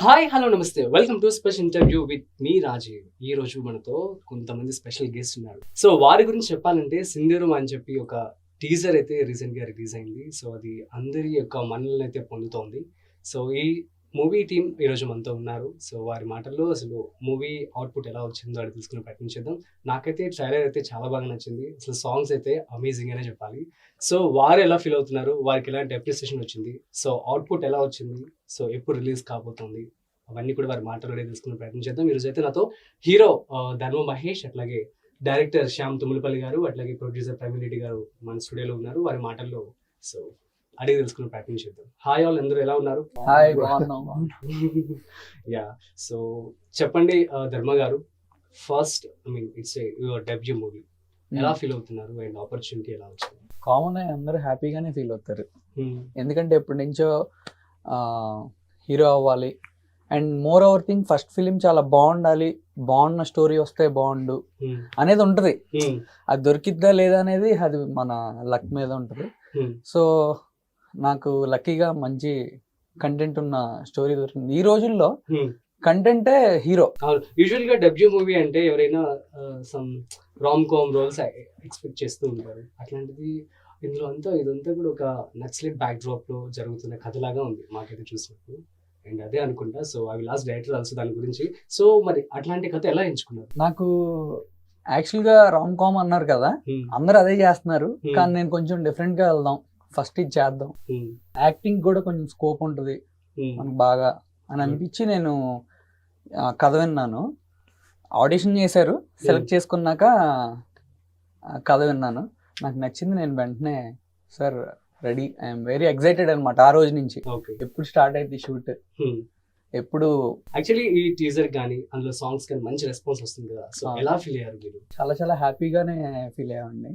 Hi hello నమస్తే welcome to special interview with మీ రాజీవ్. ఈ రోజు మనతో కొంతమంది స్పెషల్ గెస్ట్ ఉన్నారు. సో వారి గురించి చెప్పాలంటే సింధూరం అని చెప్పి ఒక టీజర్ అయితే రీసెంట్ గా రిలీజ్ అయింది. సో అది అందరి యొక్క మన్నలను అయితే పొందుతోంది. సో ఈ మూవీ టీమ్ ఈ రోజు మనతో ఉన్నారు. సో వారి మాటల్లో అసలు మూవీ అవుట్పుట్ ఎలా వచ్చిందో అది తెలుసుకునే ప్రయత్నం చేద్దాం. నాకైతే ట్రైలర్ అయితే చాలా బాగా నచ్చింది. అసలు సాంగ్స్ అయితే అమేజింగ్ అనే చెప్పాలి. సో వారు ఎలా ఫీల్ అవుతున్నారు, వారికి ఎలాంటి అప్రిసియేషన్ వచ్చింది, సో అవుట్పుట్ ఎలా వచ్చింది, సో ఎప్పుడు రిలీజ్ కాబోతోంది, అవన్నీ కూడా వారి మాటలోనే తెలుసుకునే ప్రయత్నం చేద్దాం. ఈరోజు అయితే నాతో హీరో ధర్మ మహేష్, అట్లాగే డైరెక్టర్ శ్యామ్ తుమ్మలపల్లి గారు, అట్లాగే ప్రొడ్యూసర్ ప్రవీణ్ రెడ్డి గారు మన స్టూడియోలో ఉన్నారు. వారి మాటల్లో సో అడిగి తెలుసుకునే ప్రయత్నం చేద్దాం. హాయ్ ఆల్, అందరూ ఎలా ఉన్నారు? హాయ్, బాగున్నాం. యా, సో చెప్పండి ధర్మ గారు, first I mean it's your debut movie, ఎలా ఫీల్ అవుతున్నారు అండ్ ఆపర్చునిటీ ఎలా వచ్చింది? కామన్ అందరూ హ్యాపీగానే ఫీల్ అవుతారు, ఎందుకంటే ఎప్పటి నుంచో హీరో అవ్వాలి and more over thing first film చాలా బాగుండాలి, బాగున్న స్టోరీ వస్తే బాగుండు అనేది ఉంటుంది. అది దొరికిద్దా లేదా అనేది అది మన లక్ మీద ఉంటుంది. సో నాకు లక్కీగా మంచి కంటెంట్ ఉన్న స్టోరీ దొరికింది. ఈ రోజుల్లో కంటెంటే హీరో. యూజువల్ గా డెబ్యూ మూవీ అంటే ఎవరైనా some rom com roles expect చేస్తూ ఉంటారు. అట్లాంటిది ఇందులో అంతా ఇదంతా కూడా ఒక నక్సలైట్ బ్యాక్ డ్రాప్ లో జరుగుతున్న కథలాగా ఉంది మాకైతే చూసినప్పుడు. అండ్ అదే అనుకుంటా. So I will ask director also దాని గురించి. సో మరి అట్లాంటి కథ ఎలా ఎంచుకున్నారు? నాకు యాక్చువల్గా రామ్ కామ్ అన్నారు కదా, అందరూ అదే చేస్తున్నారు, కానీ నేను కొంచెం డిఫరెంట్ గా వెళ్దాం, ఫస్ట్ ఇది చేద్దాం, యాక్టింగ్ కూడా కొంచెం స్కోప్ ఉంటుంది మనకు బాగా అని అనిపించి నేను కథ విన్నాను. ఆడిషన్ చేశారు, సెలెక్ట్ చేసుకున్నాక కథ విన్నాను, నాకు నచ్చింది. నేను వెంటనే sir ready, I'm very excited అనమాట. ఆ రోజు నుంచి ఎప్పుడు స్టార్ట్ అయింది షూట్, ఎప్పుడు యాక్చువల్లీ ఈ టీజర్ కానీ అందులో సాంగ్స్ కానీ మంచి రెస్పాన్స్ వస్తుంది కదా, సో ఎలా ఫీల్ అయ్యారు మీరు? చాలా చాలా హ్యాపీగానే ఫీల్ అయ్యామండి.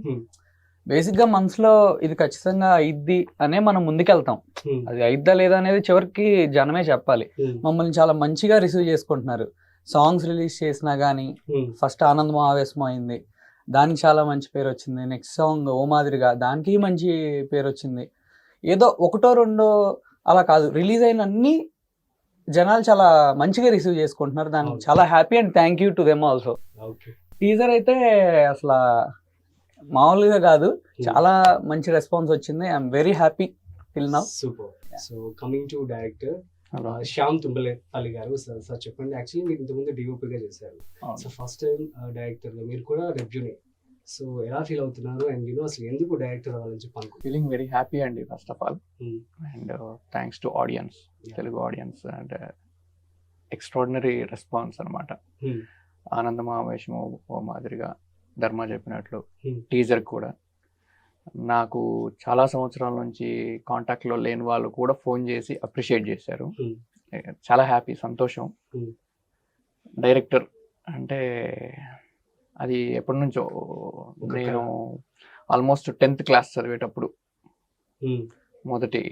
బేసిక్ గా మనసులో ఇది ఖచ్చితంగా అయిద్ది అనే మనం ముందుకెళ్తాం. అది అయిద్దా లేదా అనేది చివరికి జనమే చెప్పాలి. మమ్మల్ని చాలా మంచిగా రిసీవ్ చేసుకుంటున్నారు. సాంగ్స్ రిలీజ్ చేసినా గానీ ఫస్ట్ ఆనందం ఆవేశం అయింది, దానికి చాలా మంచి పేరు వచ్చింది. నెక్స్ట్ సాంగ్ ఓ మాదిరిగా, దానికి మంచి పేరు వచ్చింది. ఏదో ఒకటో రెండో అలా కాదు, రిలీజ్ అయిన అన్ని జనాలు చాలా మంచిగా రిసీవ్ చేసుకుంటున్నారు. దానికి చాలా happy and thank you to them also. Teaser అయితే అసలు మామూలుగా కాదు, చాలా మంచి రెస్పాన్స్ వచ్చింది. I'm very happy till now. Super. So coming to director Shyam Tummalapalli గారు, సార్ చెప్పండి. యాక్చువల్లీ మీరు ఇంతకుముందు డిఓపిగా చేశారు. సో ఫస్ట్ టైం డైరెక్టర్ గా మీరు కూడా డెబ్యూనే. సో ఎలా ఫీల్ అవుతున్నారు అండ్ యూనో అసలు ఎందుకు డైరెక్టర్ అవ్వాలని చెప్పి అనుకుంటున్నారు? ఫీలింగ్ వెరీ హ్యాపీ అండి first of all, and thanks to audience, Telugu audience, and extraordinary response అనమాట. ఆనందమావేశము ఓ మాదిరిగా ధర్మ చెప్పినట్లు టీజర్ కూడా నాకు చాలా సంవత్సరాల నుంచి కాంటాక్ట్లో లేని వాళ్ళు కూడా ఫోన్ చేసి అప్రిషియేట్ చేశారు. చాలా హ్యాపీ, సంతోషం. డైరెక్టర్ అంటే అది ఎప్పటి నుంచో, నేను ఆల్మోస్ట్ 10th క్లాస్ చదివేటప్పుడు మొదటి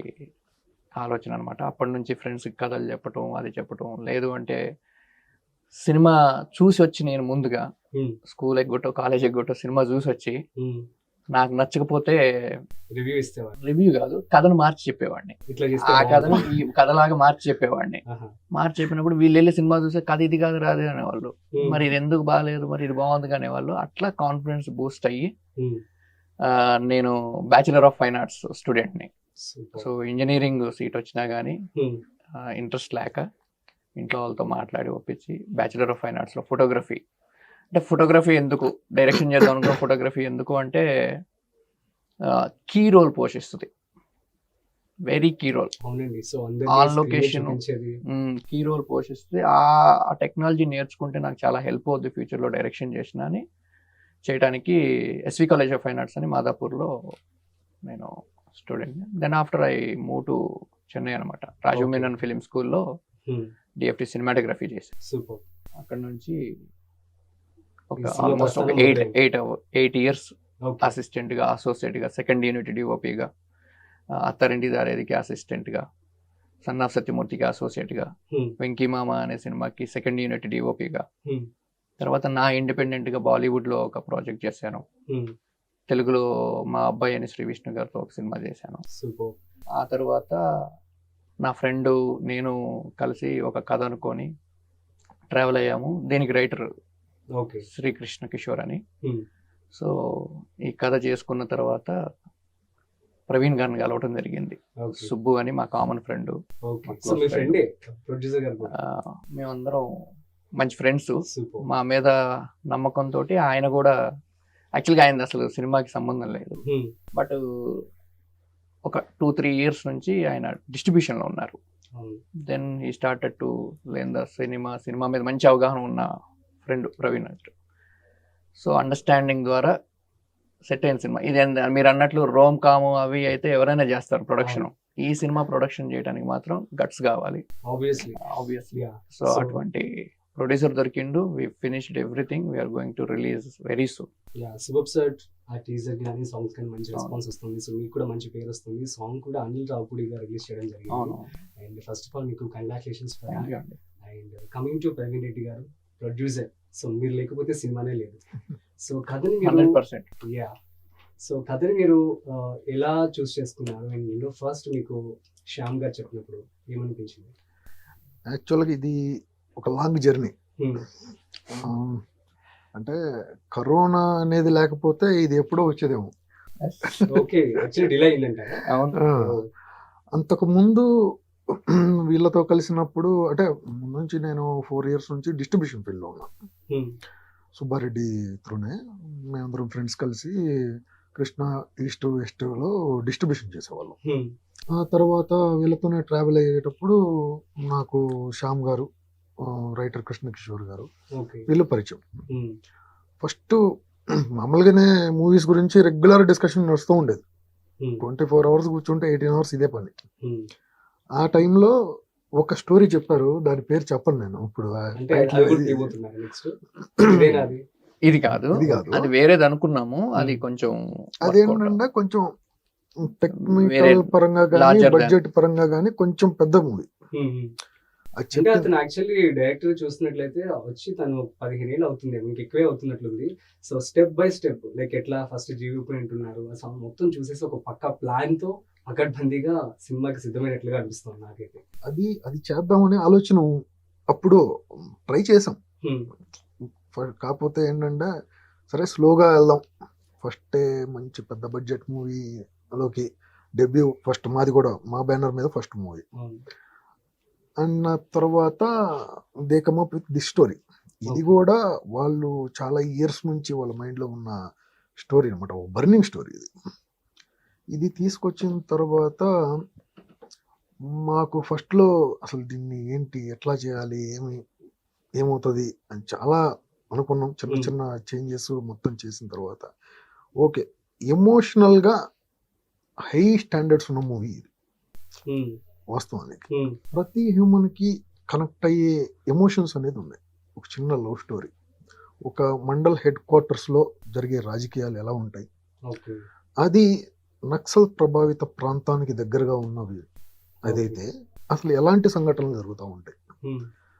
ఆలోచన అనమాట. అప్పటి నుంచి ఫ్రెండ్స్కి కథలు చెప్పటం, అది చెప్పటం, లేదు అంటే సినిమా చూసి వచ్చి నేను ముందుగా స్కూల్ ఎగ్గొట్టో కాలేజ్ ఎగ్గొట్టో సినిమా చూసి వచ్చి నాకు నచ్చకపోతే రివ్యూ కాదు, కథను మార్చి చెప్పేవాడిని. ఆ కథను ఈ కథలాగా మార్చి చెప్పేవాడిని. మార్చి చెప్పినప్పుడు వీళ్ళు వెళ్ళి సినిమా చూసే కథ ఇది కాదు రాదు అనేవాళ్ళు, మరి ఇది ఎందుకు బాగాలేదు, మరి ఇది బాగుంది అనేవాళ్ళు. అట్లా కాన్ఫిడెన్స్ బూస్ట్ అయ్యి నేను బ్యాచిలర్ ఆఫ్ ఫైన్ ఆర్ట్స్ స్టూడెంట్ని. సో ఇంజనీరింగ్ సీట్ వచ్చినా కానీ ఇంట్రెస్ట్ లేక ఇంట్లో వాళ్ళతో మాట్లాడి ఒప్పించి బ్యాచిలర్ ఆఫ్ ఫైన్ ఆర్ట్స్లో ఫోటోగ్రఫీ. అంటే ఫోటోగ్రఫీ ఎందుకు డైరెక్షన్ చేద్దాం అనుకో, ఫోటోగ్రఫీ ఎందుకు అంటే కీ రోల్ పోషిస్తుంది, very key role. On location key role పోషిస్తుంది. ఆ టెక్నాలజీ నేర్చుకుంటే నాకు చాలా హెల్ప్ అవుతుంది ఫ్యూచర్లో డైరెక్షన్ చేసిన అని చేయడానికి SV college of fine arts అని మాదాపూర్లో నేను student. Then after I move to Chennai అనమాట, రాజీవ్ మీనన్ ఫిలిం స్కూల్లో డిఎఫ్టి సినిమాటోగ్రఫీ చేశాను. అక్కడ నుంచి ఆల్మోస్ట్ ఒక 8 years అసిస్టెంట్గా, అసోసియేట్గా, సెకండ్ యూనిట్ డిఓపిగా, అత్తారింటి దారేదికి అసిస్టెంట్గా, సన్ ఆఫ్ సత్యమూర్తికి అసోసియేట్గా, వెంకీమామ అనే సినిమాకి సెకండ్ యూనిట్ డిఓపిగా. తర్వాత నా ఇండిపెండెంట్గా బాలీవుడ్లో ఒక ప్రాజెక్ట్ చేశాను. తెలుగులో మా అబ్బాయి అని శ్రీ విష్ణు గారితో ఒక సినిమా చేశాను. ఆ తర్వాత నా ఫ్రెండ్ నేను కలిసి ఒక కథ అనుకొని ట్రావెల్ అయ్యాము. దీనికి రైటర్ ఓకే. శ్రీకృష్ణ కిషోర్ అని. Hmm. సో ఈ కథ చేసుకున్న తర్వాత ప్రవీణ్ గారిని కలవటం జరిగింది. ఓకే. సుబ్బు అని మా కామన్ ఫ్రెండ్. ఓకే. సో మీ ఫ్రెండే ప్రొడ్యూసర్ గారు కూడా? మేమందరం మంచి ఫ్రెండ్స్. సూపర్. మా మీద నమ్మకంతో ఆయన కూడా, యాక్చువల్గా ఆయన అసలు సినిమాకి సంబంధం లేదు, Hmm. బట్ ఒక 2-3 years నుంచి ఆయన డిస్ట్రిబ్యూషన్లో ఉన్నారు. అవును. దెన్ ఈ started to learn the cinema మీద మంచి అవగాహన ఉన్న ఫ్రెండ్ ప్రవీణ్ అంటే. సో అండర్స్టాండింగ్ ద్వారా సెట్ అయిన సినిమా ఇది. మీరు అన్నట్లు రోమ్ కాము అవి అయితే ఎవరైనా చేస్తారు ప్రొడక్షన్. ఈ సినిమా ప్రొడక్షన్ చేయడానికి మాత్రం గట్స్ కావాలి ఆబ్వియస్లీ. ఆబ్వియస్లీ. Yeah. సో అటువంటి ప్రొడ్యూసర్ దొరికిండు. We finished everything. We're going to release very soon. Yeah, Shubham sir ఆ టీజర్ కానీ సాంగ్స్ కానీ మంచి రెస్పాన్స్ వస్తుంది. సో మీకు కూడా మంచి పేరు వస్తుంది. సాంగ్ కూడా అనిల్ రావుపూడి గారు రిలీజ్ చేయడం జరిగింది. అవును, అండ్ ఫస్ట్ ఆఫ్ ఆల్ మీకు కంగ్రాచులేషన్స్ ఫర్ థ్యాంక్ యూ అండి. And coming to Praveen Reddy గారు ప్రొడ్యూసర్. సో మీరు లేకపోతే సినిమానే లేదు. సో కథని మీరు 100%. యా, సో కథని మీరు ఎలా చూస్ చేసుకున్నారు? అండ్ నేను ఫస్ట్ మీకు శ్యామ్ గారు చెప్పినప్పుడు ఏమనిపించింది? యాక్చువల్గా ఇది ఒక లాంగ్ జర్నీ. అంటే కరోనా అనేది లేకపోతే ఇది ఎప్పుడో వచ్చేదేమో. ఓకే, యాక్చువల్లీ డిలే అయిందంటారా? అవును. అంతకు ముందు వీళ్ళతో కలిసినప్పుడు అంటే ముందు నుంచి నేను 4 years నుంచి డిస్ట్రిబ్యూషన్ ఫీల్డ్లో ఉన్నాను. సుబ్బారెడ్డి త్రూనే మేమందరం ఫ్రెండ్స్ కలిసి కృష్ణ ఈస్ట్ వెస్ట్లో డిస్ట్రిబ్యూషన్ చేసేవాళ్ళం. ఆ తర్వాత వీళ్ళతోనే ట్రావెల్ అయ్యేటప్పుడు నాకు శ్యామ్ గారు, రైటర్ కృష్ణ కిషోర్ గారు, వీళ్ళు పరిచయం. ఫస్ట్ మామూలుగానే మూవీస్ గురించి రెగ్యులర్ డిస్కషన్ నడుస్తూ ఉండేది. 24 hours కూర్చుంటే 18 hours ఇదే పని. ఆ టైంలో ఒక స్టోరీ చెప్పారు, దాని పేరు చెప్పను నేను ఇప్పుడు. ఇది కాదు, అది వేరేది అనుకున్నాము. అది కొంచెం అదేంటంటే కొంచెం టెక్నికల్ పరంగా కానీ బడ్జెట్ పరంగా కానీ కొంచెం పెద్ద మూవీ. అంటే అతను యాక్చువల్లీ డైరెక్టర్ చూసినట్లయితే వచ్చి తను 15 ఏళ్ళు అవుతుంది, మీకు ఎక్కువే అవుతున్నట్లుంది. So step by step like ఎట్లా ఫస్ట్ జీవి పాయింట్ ఉన్నారు మొత్తం చూసేసి ఒక పక్కా ప్లాన్ తో అకడ్బందీగా సినిమాకి సిద్ధమైనట్లుగా అనిపిస్తుంది నాకైతే. అది చేద్దామనే ఆలోచన అప్పుడు ట్రై చేసాం. కాకపోతే ఏంటంటే సరే స్లోగా వెళ్దాం, ఫస్ట్ మంచి పెద్ద బడ్జెట్ మూవీలోకి డెబ్యూ, ఫస్ట్ మాది కూడా మా బ్యానర్ మీద ఫస్ట్ మూవీ అన్న తర్వాత they come up with this story. ఇది కూడా వాళ్ళు చాలా ఇయర్స్ నుంచి వాళ్ళ మైండ్లో ఉన్న స్టోరీ అనమాట, బర్నింగ్ స్టోరీ. ఇది తీసుకొచ్చిన తర్వాత మాకు ఫస్ట్లో అసలు దీన్ని ఏంటి ఎట్లా చేయాలి ఏమవుతుంది అని చాలా అనుకున్నాం. చిన్న చిన్న చేంజెస్ మొత్తం చేసిన తర్వాత ఓకే, ఎమోషనల్గా హై స్టాండర్డ్స్ ఉన్న మూవీ ఇది. వాస్తవానికి ప్రతి హ్యూమన్కి కనెక్ట్ అయ్యే ఎమోషన్స్ అనేది ఉన్నాయి. ఒక చిన్న లవ్ స్టోరీ, ఒక మండల్ హెడ్ క్వార్టర్స్లో జరిగే రాజకీయాలు ఎలా ఉంటాయి, అది నక్సల్ ప్రభావిత ప్రాంతానికి దగ్గరగా ఉన్నవి, అదైతే అసలు ఎలాంటి సంఘటనలు జరుగుతూ ఉంటాయి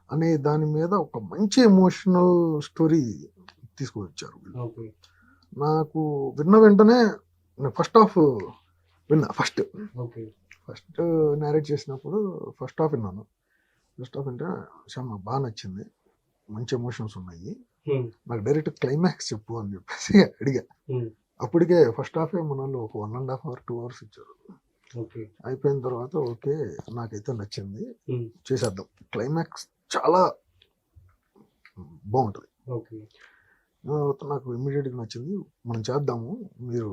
అనే దాని మీద ఒక మంచి ఎమోషనల్ స్టోరీ తీసుకువచ్చారు. నాకు విన్న వెంటనే ఫస్ట్ హాఫ్ విన్నా. ఫస్ట్ నేరేట్ చేసినప్పుడు ఫస్ట్ హాఫ్ విన్నాను. ఫస్ట్ హాఫ్ అంటే చాలా బాగా నచ్చింది, మంచి ఎమోషన్స్ ఉన్నాయి, నాకు డైరెక్ట్ క్లైమాక్స్ చెప్పు అని చెప్పేసి అడిగా. అప్పటికే ఫస్ట్ హాఫ్ మనలో ఒక 1.5 hour 2 hours ఇచ్చారు. అయిపోయిన తర్వాత ఓకే నాకైతే నచ్చింది, చేసేద్దాం, క్లైమాక్స్ చాలా బాగుంటుంది, నాకు ఇమ్మీడియట్గా నచ్చింది, మనం చేద్దాము, మీరు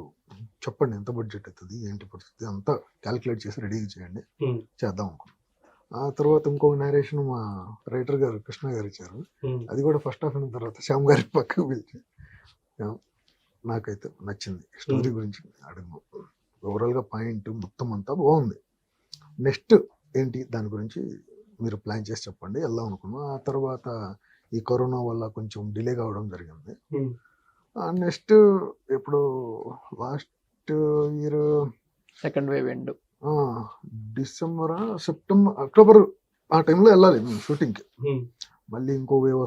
చెప్పండి ఎంత బడ్జెట్ అవుతుంది ఏంటి పరిస్థితి అంతా క్యాలిక్యులేట్ చేసి రెడీ చేయండి, చేద్దాం అనుకున్నాం. ఆ తర్వాత ఇంకొక నేరేషన్ మా రైటర్ గారు కృష్ణ గారు ఇచ్చారు. అది కూడా ఫస్ట్ హాఫ్ అయిన తర్వాత శ్యామ్ గారి పక్కకు పిలిచి నాకైతే నచ్చింది, స్టోరీ గురించి అడిగాను, ఓవరాల్గా పాయింట్ మొత్తం అంతా బాగుంది, నెక్స్ట్ ఏంటి దాని గురించి మీరు ప్లాన్ చేసి చెప్పండి వెళ్దాం అనుకున్నాం. ఆ తర్వాత ఈ కరోనా వల్ల కొంచెం డిలే కావడం జరిగింది. నెక్స్ట్ ఇప్పుడు last year second wave end December September October ఆ టైంలో వెళ్ళాలి మేము షూటింగ్కి. మళ్ళీ ఇంకో వేవ్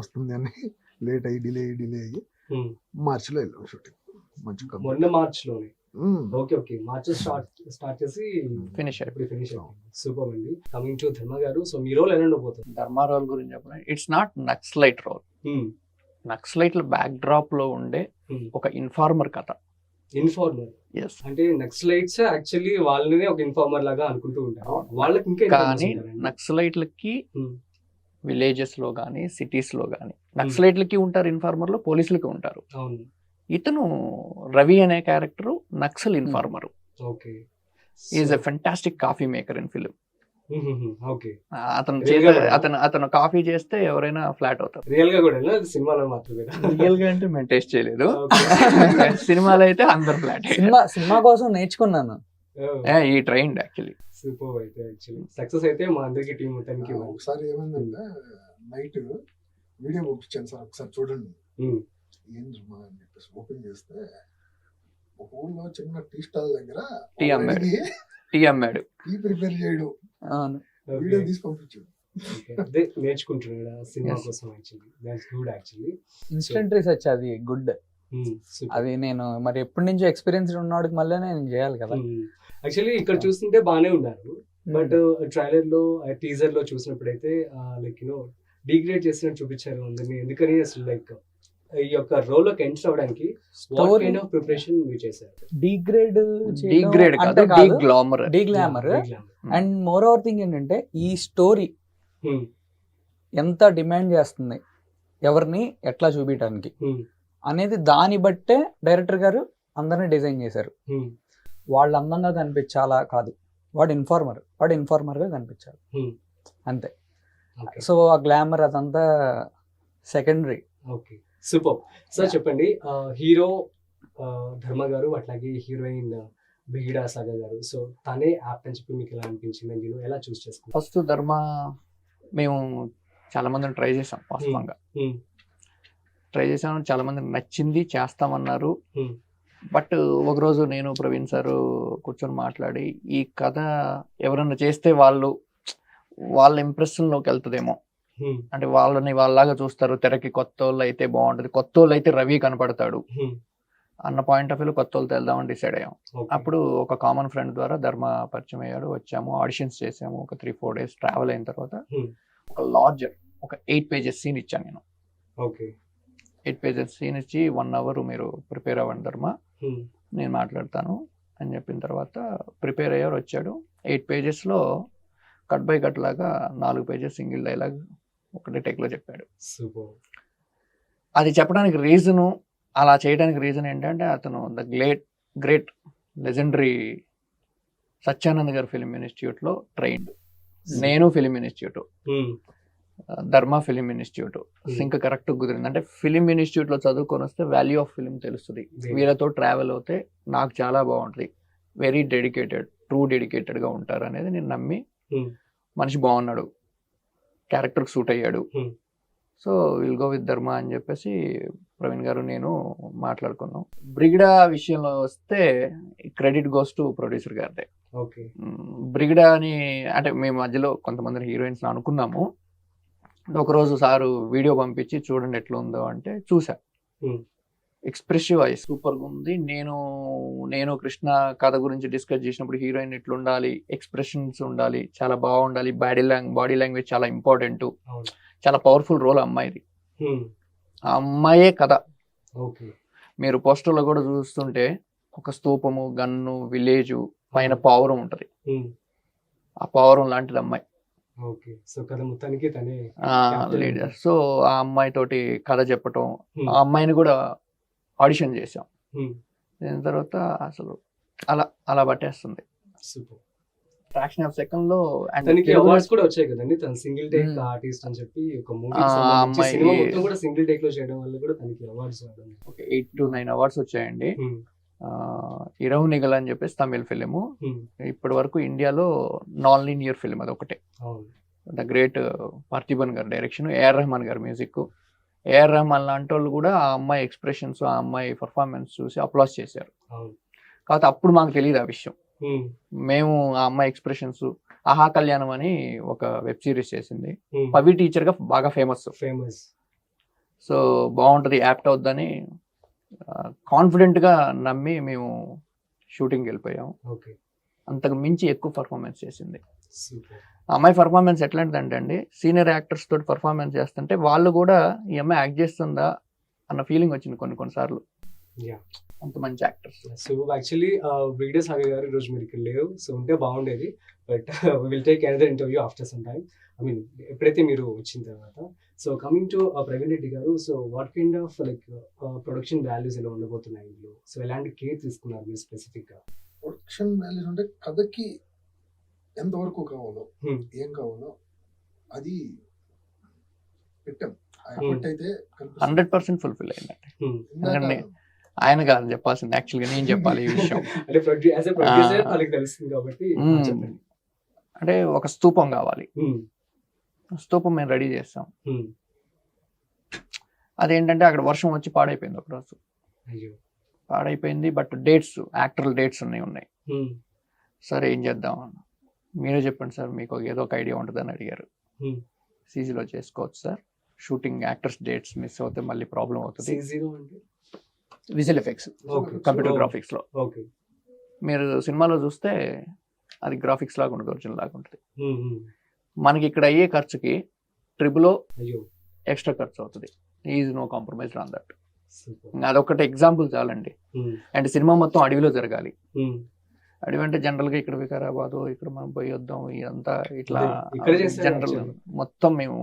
వస్తుంది అని లేట్ అయ్యి డిలే అయ్యి మార్చిలో వెళ్ళాం షూటింగ్. మొన్న మార్చిలోనే ఓకే ఓకే మార్చ్ స్టార్ట్ చేసి ఫినిష్ అయిపోయింది. ఇప్పుడు ఫినిష్ అయిపోయింది. సూపర్ అండి. కమింగ్ టు ధర్మ గారు, సో మీ రోల్ ఎలా ఉండబోతుంది? ధర్మా రోల్ గురించి చెప్పిన ఇట్స్ నాట్ నక్సలైట్ రోల్. నక్సలైట్ల బ్యాక్ డ్రాప్ లో ఉండే ఒక ఇన్ఫార్మర్ కథ. Informers. అంటే నక్సలైట్స్ యాక్చువల్లీ వాళ్ళని ఒక ఇన్ఫార్మర్ లాగా అనుకుంటూ ఉంటారు, వాళ్ళకి ఇంకా కానీ నక్సలైట్లకి విలేజెస్ లో కానీ సిటీస్ లో కానీ నక్సలైట్లకి ఉంటారు ఇన్ఫార్మర్లు, పోలీసులకి ఉంటారు. అవును. ఇతను రవి అనే character Naxal informer. Okay. Is a fantastic coffee maker in film. Okay. అతను కాఫీ చేస్తే ఎవరైనా ఫ్లాట్ అవుతారు. రియల్ గా కూడా సినిమాలో మాత్రమే. రియల్ గా అంటే మేము టేస్ట్ చేయలేదు. సినిమాలో అయితే అందరు ఫ్లాట్. సినిమా కోసం నేర్చుకున్నాను. ఈ ట్రైండ్ యాక్చువల్లీ. సూపర్. అయితే యాక్చువల్లీ సక్సెస్ అయితే మా అందరికి టీం మొత్తానికి. ఒకసారి ఏమైందంటే నైట్ వీడియో పంపించాను సార్, ఒకసారి చూడండి ఏం ధర్మా అని చెప్పేసి ఓపెన్ చేస్తే ఒక ఊళ్ళో చిన్న టీ స్టాల్ దగ్గర టీ అమ్మాడు. టీ ప్రిపేర్ చేయడం అవును. వీడియో తీసి పంపించాడు. అదే నేర్చుకుంటున్నాడు సినిమా కోసం. Actually that's good. Actually instant research అది గుడ్. అది నేను మరి ఎప్పటి నుంచో ఎక్స్పీరియన్స్ ఉన్నవాడికి మళ్ళీ నేను చేయాలి కదా. యాక్చువల్లీ ఇక్కడ చూస్తుంటే బాగానే ఉన్నారు, బట్ ట్రైలర్ లో టీజర్ లో చూసినప్పుడైతే లైక్ డిగ్రేడ్ చేసినట్టు చూపించారు అందరినీ. ఎందుకని అసలు లైక్ ఈ యొక్క రోల్ లోకి ఎంటర్ అవడానికి వాట్ కైండ్ ఆఫ్ ప్రిపరేషన్ మీరు చేశారు? డిగ్రేడ్ కాదు, డిగ్లామర్. అండ్ మోర్ ఓవర్ థింగ్ ఏంటంటే ఈ స్టోరీ ఎంత డిమాండ్ చేస్తుంది, ఎవరిని ఎట్లా చూపించడానికి అనేది దాన్ని బట్టే డైరెక్టర్ గారు అందరినీ డిజైన్ చేశారు. వాళ్ళు అందంగా కనిపించాలా కాదు, వాడు ఇన్ఫార్మర్ గా కనిపించాలి అంతే. సో ఆ గ్లామర్ అదంతా సెకండరీ. Okay, super. సార్ చెప్పండి, హీరో ధర్మ గారు అట్లాగే హీరోయిన్ బిగిడా సాగర్ గారు, సో తనే యాప్ అని చెప్పి మీకు ఎలా అనిపించింది, నేను ఎలా చూస్ చేసుకున్నాను? ఫస్ట్ ధర్మ మేము చాలా మందిని ట్రై చేసాం. వాస్తవంగా ట్రై చేసాం, చాలా మంది నచ్చింది, చేస్తామన్నారు. బట్ ఒకరోజు నేను ప్రవీణ్ సార్ కూర్చొని మాట్లాడి ఈ కథ ఎవరన్నా చేస్తే వాళ్ళ ఇంప్రెషన్లోకి వెళ్తుందేమో, అంటే వాళ్ళని వాళ్ళలాగా చూస్తారు, తెరకి కొత్త వాళ్ళు అయితే బాగుంటది, కొత్త వాళ్ళు అయితే రవి కనపడతాడు అన్న పాయింట్ ఆఫ్ వ్యూ కొత్త వాళ్ళతో వెళ్దామని డిసైడ్ అయ్యాం. అప్పుడు ఒక కామన్ ఫ్రెండ్ ద్వారా ధర్మ పరిచయం అయ్యాడు, వచ్చాము, ఆడిషన్స్ చేసాము. ఒక 3-4 days ట్రావెల్ అయిన తర్వాత ఒక లార్జర్ ఒక 8 pages సీన్ ఇచ్చాను నేను. 8 pages సీన్ ఇచ్చి 1 hour మీరు ప్రిపేర్ అవ్వండి ధర్మ, నేను మాట్లాడతాను అని చెప్పిన తర్వాత ప్రిపేర్ అయ్యారు, వచ్చాడు. 8 pages లో కట్ బై కట్ లాగా 4 pages సింగిల్ డైలాగ్ ఒకటే టేక్ లో చెప్పాడు. అది చెప్పడానికి రీజను, అలా చేయడానికి రీజన్ ఏంటంటే అతను ద గ్రేట్ లెజెండరీ సత్యానంద్ గారు ఫిలిం ఇన్స్టిట్యూట్ లో ట్రైన్డ్, నేను ఫిలిం ఇన్స్టిట్యూట్, ధర్మ ఫిలిం ఇన్స్టిట్యూట్, సింక్ కరెక్ట్ కుదిరింది. అంటే ఫిలిం ఇన్స్టిట్యూట్ లో చదువుకొని వస్తే వాల్యూ ఆఫ్ ఫిలిం తెలుస్తుంది. వీళ్ళతో ట్రావెల్ అవుతే నాకు చాలా బాగుంటుంది, వెరీ ట్రూ డెడికేటెడ్ గా ఉంటారు అనేది నేను నమ్మి, మనిషి బాగున్నాడు, క్యారెక్టర్ సూట్ అయ్యాడు, సో విల్ గో విత్ ధర్మ అని చెప్పేసి ప్రవీణ్ గారు నేను మాట్లాడుకున్నాం. బ్రిగిడా విషయంలో వస్తే క్రెడిట్ గోస్ టు ప్రొడ్యూసర్ గారిదే. బ్రిగిడా అని అంటే మేము మధ్యలో కొంతమంది హీరోయిన్స్ అనుకున్నాము. ఒకరోజు సారు వీడియో పంపించి చూడండి ఎట్లా ఉందో అంటే చూసా, ఎక్స్ప్రెసివ్ ఐ సూపర్గా ఉంది. నేను కృష్ణ కథ గురించి డిస్కస్ చేసినప్పుడు హీరోయిన్ ఇట్లా ఉండాలి, ఎక్స్ప్రెషన్స్ ఉండాలి, చాలా బాగుండాలి, బాడీ లాంగ్వేజ్ చాలా ఇంపార్టెంట్, చాలా పవర్ఫుల్ రోల్ అమ్మాయిది. ఆ అమ్మాయే కథ. మీరు పోస్టర్లో కూడా చూస్తుంటే ఒక స్తూపము, గన్ను, విలేజ్, పైన పావురం ఉంటది, ఆ పావురం లాంటిది అమ్మాయి. లీడర్. సో ఆ అమ్మాయి తోటి కథ చెప్పటం, ఆ అమ్మాయిని కూడా ఆడిషన్ చేసాం. దాని తర్వాత అసలు అలా పట్టేస్తుంది. ఫ్రాక్షన్ ఆఫ్ సెకండ్ లో అవార్డ్స్ కూడా వచ్చాయి కదండి, తన సింగిల్ టేక్ ఆర్టిస్ట్ అని చెప్పి ఒక మూవీ సినిమా మొత్తం కూడా సింగిల్ టేక్ లో చేయడం వల్ల కూడా తనకి అవార్డ్స్ 8 to 9 అవార్డ్స్ వచ్చాయండి. ఇరవ్ నిగల్ అని చెప్పేసి తమిళ ఫిలిము, ఇప్పటి వరకు ఇండియాలో నాన్ లీనియర్ ఫిలిం అది ఒకటే. ద గ్రేట్ పార్థిబన్ గారు డైరెక్షన్, ఏఆర్ రెహమాన్ గారు మ్యూజిక్. ఏఆర్ రెహమాన్ లాంటి వాళ్ళు కూడా ఆ అమ్మాయి ఎక్స్ప్రెషన్స్, ఆ అమ్మాయి పర్ఫార్మెన్స్ చూసి అప్లాస్ చేశారు. కాబట్టి అప్పుడు మాకు తెలియదు ఆ విషయం. మేము ఆ అమ్మాయి ఎక్స్ప్రెషన్స్, ఆహా కళ్యాణం అని ఒక వెబ్ సిరీస్ చేసింది, పవి టీచర్ గా బాగా ఫేమస్. సో బాగుంటది, యాప్ట్ అవుద్దని కాన్ఫిడెంట్ గా నమ్మి మేము షూటింగ్ వెళ్ళిపోయాం. ఓకే. అంతకు మించి ఎక్కువ పర్ఫార్మెన్స్ చేసింది. సూపర్. ఆ అమ్మాయి పర్ఫార్మెన్స్ ఎట్లాంటిదంటే అండి, సీనియర్ యాక్టర్స్ తోటి పర్ఫార్మెన్స్ చేస్తుంటే వాళ్ళు కూడా ఈ అమ్మాయి యాక్ట్ చేస్తుందా అన్న ఫీలింగ్ వచ్చింది కొన్ని సార్లు. Yeah. అంత మంచి actors. So actually Vidyasagar గారు ఈరోజు మీరు ఇక్కడ లేవు, సో ఉంటే బాగుండేది. But will take another interview after some time, I mean ఎప్పుడైతే మీరు వచ్చిన తర్వాత. So coming to Praveen Reddy గారు, so what kind of like production values ఎలా ఉండబోతున్నాయి ఇందులో? సో ఎలాంటి కేర్ తీసుకున్నారు మీరు స్పెసిఫిక్గా? ప్రొడక్షన్ వాల్యూస్ అంటే కథకి ఎంతవరకు కావాలో, ఏం కావాలో అది పెట్టాం. అయితే 100% ఫుల్ఫిల్ అయిందండి. ఎందుకంటే ఆయన కాదు చెప్పాల్సింది, యాక్చువల్గా నేను చెప్పాలి ఈ విషయం. అంటే యాజ్ ఎ ప్రొడ్యూసర్ వాళ్ళకి తెలుస్తుంది కాబట్టి చెప్పండి. అంటే ఒక స్తూపం కావాలి, స్తూపం మేము రెడీ చేస్తాం. అదేంటంటే అక్కడ వర్షం వచ్చి పాడైపోయింది ఒకరోజు. అయ్యో. పాడైపోయింది, బట్ డేట్స్, యాక్టర్ల డేట్స్ ఉన్నాయి. సార్ ఏం చేద్దాం అన్న, మీరే చెప్పండి సార్, మీకు ఏదో ఒక ఐడియా ఉంటుందని అడిగారు. సీజీలో చేసుకోవచ్చు sir, shooting actors dates miss అవుతే మళ్ళీ ప్రాబ్లం అవుతుంది. విజువల్ ఎఫెక్ట్స్, కంప్యూటర్ గ్రాఫిక్స్ లో. మీరు సినిమాలో చూస్తే అది గ్రాఫిక్స్ లాగా ఉంటుంది, ఒరిజినల్ లాగా ఉంటుంది. మనకి ఇక్కడ అయ్యే ఖర్చుకి ట్రిబులో ఎక్స్ట్రా ఖర్చు అవుతుంది. Is no compromise on that. అదొకటి ఎగ్జాంపుల్ చాలండి. అండ్ సినిమా మొత్తం అడవిలో జరగాలి. అడవి అంటే జనరల్ గా ఇక్కడ వికారాబాద్, ఇక్కడ మనం పోయి వద్దాం, ఇదంతా ఇట్లా జనరల్ మొత్తం మేము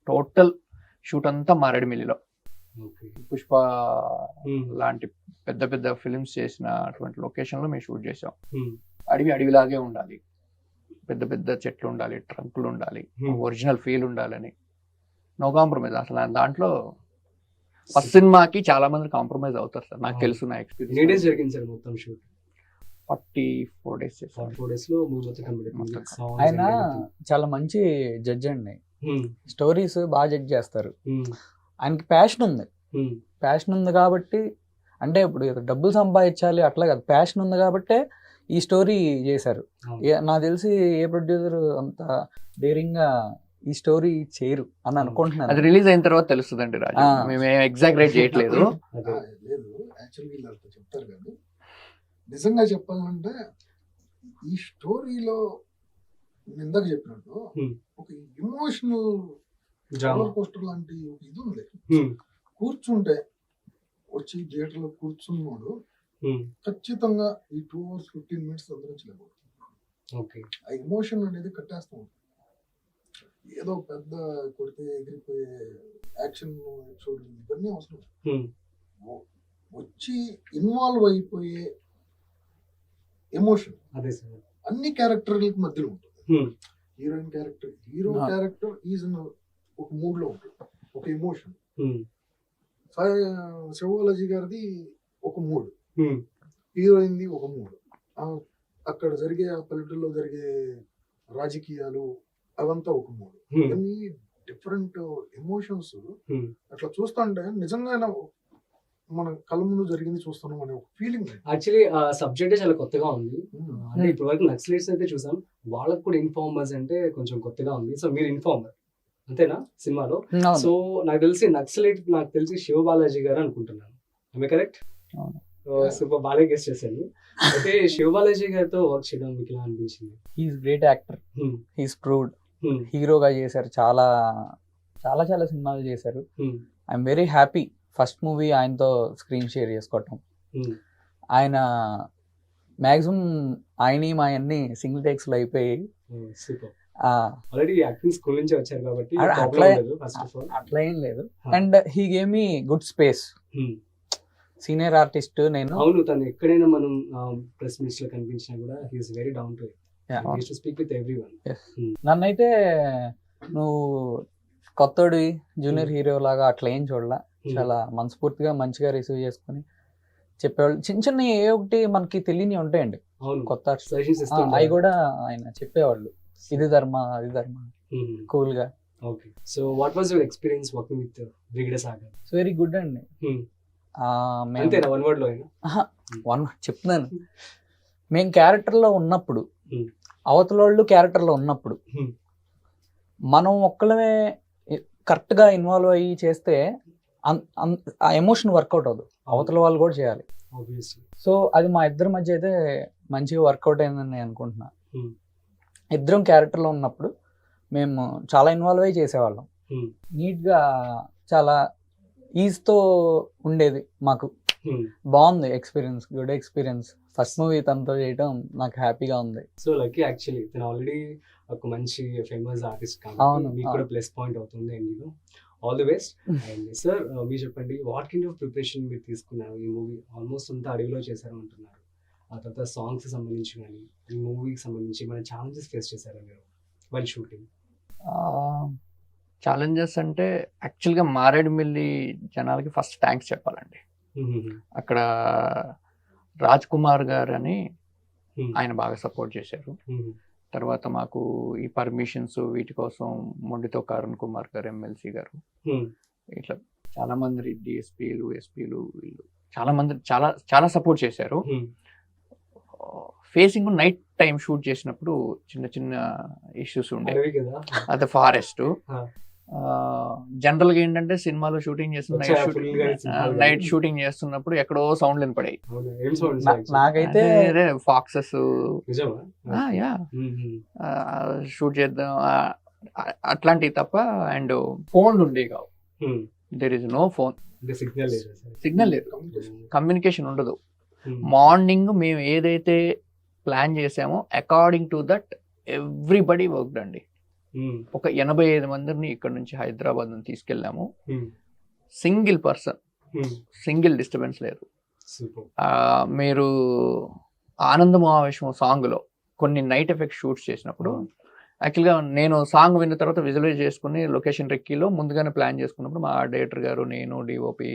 టోటల్ షూట్ అంతా మారేడుమిల్లిలో. పుష్ప లాంటి పెద్ద పెద్ద ఫిల్మ్స్ చేసిన అటువంటి లొకేషన్ లో మేము షూట్ చేసాం. అడవిలాగే ఉండాలి, పెద్ద పెద్ద చెట్లు ఉండాలి, ట్రంకులు ఉండాలి, ఒరిజినల్ ఫీల్ ఉండాలని. No compromise. అసలు దాంట్లో ఫస్ట్ సినిమాకి చాలా మంది కాంప్రమైజ్ అవుతారు సార్, నాకు తెలుసు, నా ఎక్స్పీరియన్స్. జరిగింది సార్ మొత్తం షూట్ 44 days చేశారు. 44 days లో మొత్తం. ఆయన చాలా మంచి జడ్జ్ అండి, స్టోరీస్ బాగా జడ్జ్ చేస్తారు. ఆయనకి ప్యాషన్ ఉంది కాబట్టి, అంటే ఇప్పుడు డబ్బులు సంపాదించాలి అట్లా కాదు, ప్యాషన్ ఉంది కాబట్టి ఈ స్టోరీ చేశారు. నాకు తెలిసి ఏ ప్రొడ్యూసర్ అంత డేరింగ్ గా ఈ స్టోరీ చేయరు అని అనుకుంటున్నాను. అది రిలీజ్ అయిన తర్వాత తెలుస్తుందండి రాజు, మేము ఎగ్జాగ్రేట్ చేయట్లేదు. లేదు, యాక్చువల్గా వీళ్ళు చెప్తారు కానీ నిజంగా చెప్పాలంటే ఈ స్టోరీలో ఇందాక చెప్పినట్టు ఒక ఎమోషనల్ రోలర్ కోస్టర్ లాంటి ఒక ఇది ఉంది. కూర్చుంటే వచ్చి థియేటర్ లో కూర్చున్నాడు ఖచ్చితంగా ఈ 2 hours 15 minutes అందరించలేదు. ఆ ఎమోషన్ అనేది కట్టేస్తాం. ఏదో పెద్ద కొడితే ఎగిరిపోయే యాక్షన్ ఎపిసోడ్ ఇవన్నీ అవసరం. వచ్చి ఇన్వాల్వ్ అయిపోయే ఎమోషన్ అన్ని క్యారెక్టర్లకు మధ్యలో ఉంటుంది. Heroine character, hero character is ఒక మూడ్ లో ఉంటుంది, ఒక ఎమోషన్. శివాలజీ గారిది ఒక మూడ్, హీరోయిన్ది ఒక మూడ్, అక్కడ జరిగే ఆ పల్లెటూరులో జరిగే రాజకీయాలు అవంతా ఒక మూడ్. అన్ని డిఫరెంట్ ఎమోషన్స్. అట్లా చూస్తుంటే నిజంగా మన కళ్ళ ముందు జరిగింది చూస్తున్నాం అనే ఒక ఫీలింగ్. యాక్చువల్లీ సబ్జెక్ట్ చాలా కొత్తగా ఉంది. అంటే ఇప్పటి వరకు నక్సలైట్స్ అయితే చూసాం, వాళ్ళకు కూడా ఇన్ఫార్మర్స్ అంటే కొంచెం కొత్తగా ఉంది. సో మీరు ఇన్ఫార్మర్ అంతేనా సినిమాలో? సో నాకు తెలిసి శివబాలాజీ గారు అనుకుంటున్నాను, కరెక్ట్? సూపర్, బాగా గెస్ట్ చేశాను. అయితే శివబాలాజీ గారితో వర్క్ చేయడం మీకు ఎలా అనిపించింది? He's great actor, he's proved. హీరోగా చేశారు, చాలా చాలా చాలా సినిమాలు చేశారు. I'm very happy first movie ఆయనతో స్క్రీన్ షేర్ చేసుకోవటం. ఆయన మ్యాక్సిమం మా అన్ని సింగిల్ టేక్స్ లో అయిపోయి అట్లా ఏం లేదు. And he gave me good space. Senior artist నేను. అవును, తను ఎక్కడైనా మనం ప్రెస్ మీట్స్ లో కనిపించినా కూడా he is very down to earth, to speak with everyone. నన్నైతే నువ్వు కొత్తోడి జూనియర్ హీరో లాగా అట్లా ఏం చూడలా, చాలా మనస్ఫూర్తిగా మంచిగా రిసీవ్ చేసుకుని చెప్పేవాళ్ళు. చిన్న చిన్న ఏ ఒకటి మనకి తెలియని ఉంటాయండి కొత్త, అవి కూడా ఆయన చెప్పేవాళ్ళు, ఇది ధర్మ అది ధర్మ, కూల్ గా. Okay, so what was your experience working with brigadier Sagar? Very good అండి. చెప్తున్నాను, మేము క్యారెక్టర్లో ఉన్నప్పుడు, అవతలోళ్ళు క్యారెక్టర్లో ఉన్నప్పుడు మనం ఒక్కళ్ళమే కరెక్ట్గా ఇన్వాల్వ్ అయ్యి చేస్తే ఆ ఎమోషన్ వర్కౌట్ అవ్వదు, అవతల వాళ్ళు కూడా చేయాలి. ఆబ్వియస్లీ. సో అది మా ఇద్దరి మధ్య అయితే మంచిగా వర్కౌట్ అయిందని నేను అనుకుంటున్నా. Hmm. ఇద్దరం క్యారెక్టర్లో ఉన్నప్పుడు మేము చాలా ఇన్వాల్వ్ అయ్యి చేసేవాళ్ళం. Hmm. నీట్గా చాలా ఈజ్తో ఉండేది మాకు. Hmm. బాగుంది experience, good experience. First movie తనతో చేయడం నాకు హ్యాపీగా ఉంది. సో లక్కీ యాక్చువల్లీ తను ఆల్రెడీ ఒక మంచి ఫేమస్ ఆర్టిస్ట్ అవును, కాబట్టి మీకు కూడా అవును. ప్లస్ పాయింట్ అవుతుంది. And all the best. And sir మీరు చెప్పండి, వాట్ కైండ్ ఆఫ్ ప్రిపరేషన్ మీరు తీసుకున్నారు? ఈ మూవీ ఆల్మోస్ట్ అంతా అడవిలో చేశారు అంటున్నారు. ఆ తర్వాత సాంగ్స్ సంబంధించి కానీ ఈ మూవీకి సంబంధించి మన ఛాలెంజెస్ ఫేస్ చేశారా మీరు వైల్ షూటింగ్? ఛాలెంజెస్ అంటే యాక్చువల్గా మారేడుమిల్లి జనాలకి ఫస్ట్ థ్యాంక్స్ చెప్పాలండి. అక్కడ రాజ్ కుమార్ గారు అని ఆయన బాగా సపోర్ట్ చేశారు. తర్వాత మాకు ఈ పర్మిషన్స్ వీటి కోసం మొండితో కరుణ్ కుమార్ గారు, ఎమ్మెల్సీ గారు, ఇట్లా చాలా మంది డిఎస్పీలు, ఎస్పీలు, వీళ్ళు చాలా మంది చాలా చాలా సపోర్ట్ చేశారు. ఫేసింగ్ నైట్ టైం షూట్ చేసినప్పుడు చిన్న చిన్న ఇష్యూస్ ఉండే. అడవి కదా. అది ఫారెస్ట్. ఆ. జనరల్ గా ఏంటంటే సినిమాలో షూటింగ్ చేస్తున్న వచ్చా full గా సినిమాలు నైట్ కానీ. షూటింగ్ చేస్తున్నప్పుడు ఎక్కడో సౌండ్లు వినపడాయి. అవునా? ఏం sounds actually? నాకైతే ఫాక్సెస్ నిజమా? యా మ్మ్. షూట్ చేద్దాం అట్లాంటివి తప్ప. అండ్ ఫోన్లు ఉండే కావు. మ్మ్. దెర్ ఇస్ నో ఫోన్, అంటే సిగ్నల్ లేదా సార్? సిగ్నల్ లేదు, కమ్యూనికేషన్ ఉండదు. మ్మ్. మార్నింగ్ మేము ఏదైతే ప్లాన్ చేసామో according to that everybody worked అండి. మ్మ్. ఒక 85 మందిని ఇక్కడ నుంచి హైదరాబాద్ నుంచి తీసుకెళ్ళాము. మ్మ్. సింగిల్ పర్సన్, మ్మ్. సింగిల్ డిస్టర్బెన్స్ లేదు. సూపర్. మీరు ఆనందం ఆవేశం సాంగ్లో కొన్ని నైట్ ఎఫెక్ట్ షూట్స్ చేసినప్పుడు యాక్చువల్గా నేను సాంగ్ విన్న తర్వాత విజువలైజ్ చేసుకుని లొకేషన్ రెక్కీలో ముందుగానే ప్లాన్ చేసుకున్నప్పుడు మా డైరెక్టర్ గారు, నేను, డిఓపి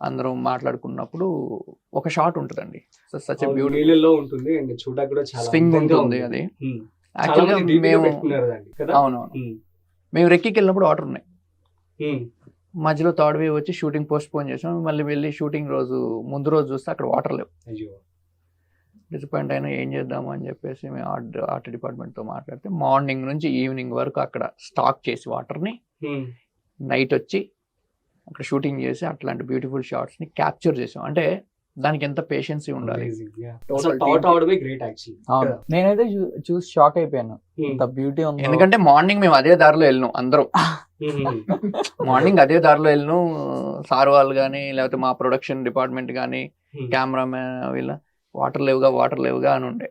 అందరం మాట్లాడుకున్నప్పుడు ఒక షాట్ ఉంటుందండి. సచ్ అవును, బ్యూటిఫుల్ నీళ్ళల్లో ఉంటుంది అండ్ చూడడానికి కూడా చాలా స్వింగ్ అందంగా ఉంటుంది అది. మ్మ్. చాలా యాక్చువల్గా మంది deep గా మేము పెట్టుకున్నారు దాన్ని కదా. అవునవును మ్మ్. మేము రెక్కీకి వెళ్ళినప్పుడు వాటర్ ఉన్నాయి. మ్మ్. మధ్యలో థర్డ్ వేవ్ వచ్చి షూటింగ్ పోస్ట్ పోన్ చేసాం. మళ్ళీ వెళ్ళి షూటింగ్ రోజు ముందు రోజు చూస్తే అక్కడ వాటర్ లేవు. అయ్యో. డిసప్పాయింట్ అయినా ఏం చేద్దాము అని చెప్పేసి మేము ఆర్ట్ డిపార్ట్మెంట్తో మాట్లాడితే మార్నింగ్ నుంచి ఈవినింగ్ వరకు అక్కడ స్టాక్ చేసి వాటర్ని మ్మ్. నైట్ వచ్చి అక్కడ షూటింగ్ చేసి అట్లాంటి బ్యూటిఫుల్ షాట్స్ని క్యాప్చర్ చేసాం. అంటే దానికి ఎంత పేషెన్సీ ఉండాలి. Amazing, yeah. Total అసలు team. thought అవడమే గ్రేట్ యాక్చువల్లీ. అవును, నేనైతే చూసి షాక్ అయిపోయాను. ఇంత బ్యూటీ ఉంది. ఎందుకంటే మార్నింగ్ మేము అదే దారిలో వెళ్ళినాం అందరం. మార్నింగ్ అదే దారిలో వెళ్ళినాం. సార్ వాళ్ళు కానీ లేకపోతే మా ప్రొడక్షన్ డిపార్ట్మెంట్ కానీ కెమెరామెన్ వీళ్ళ వాటర్ లేవుగా అని ఉండే.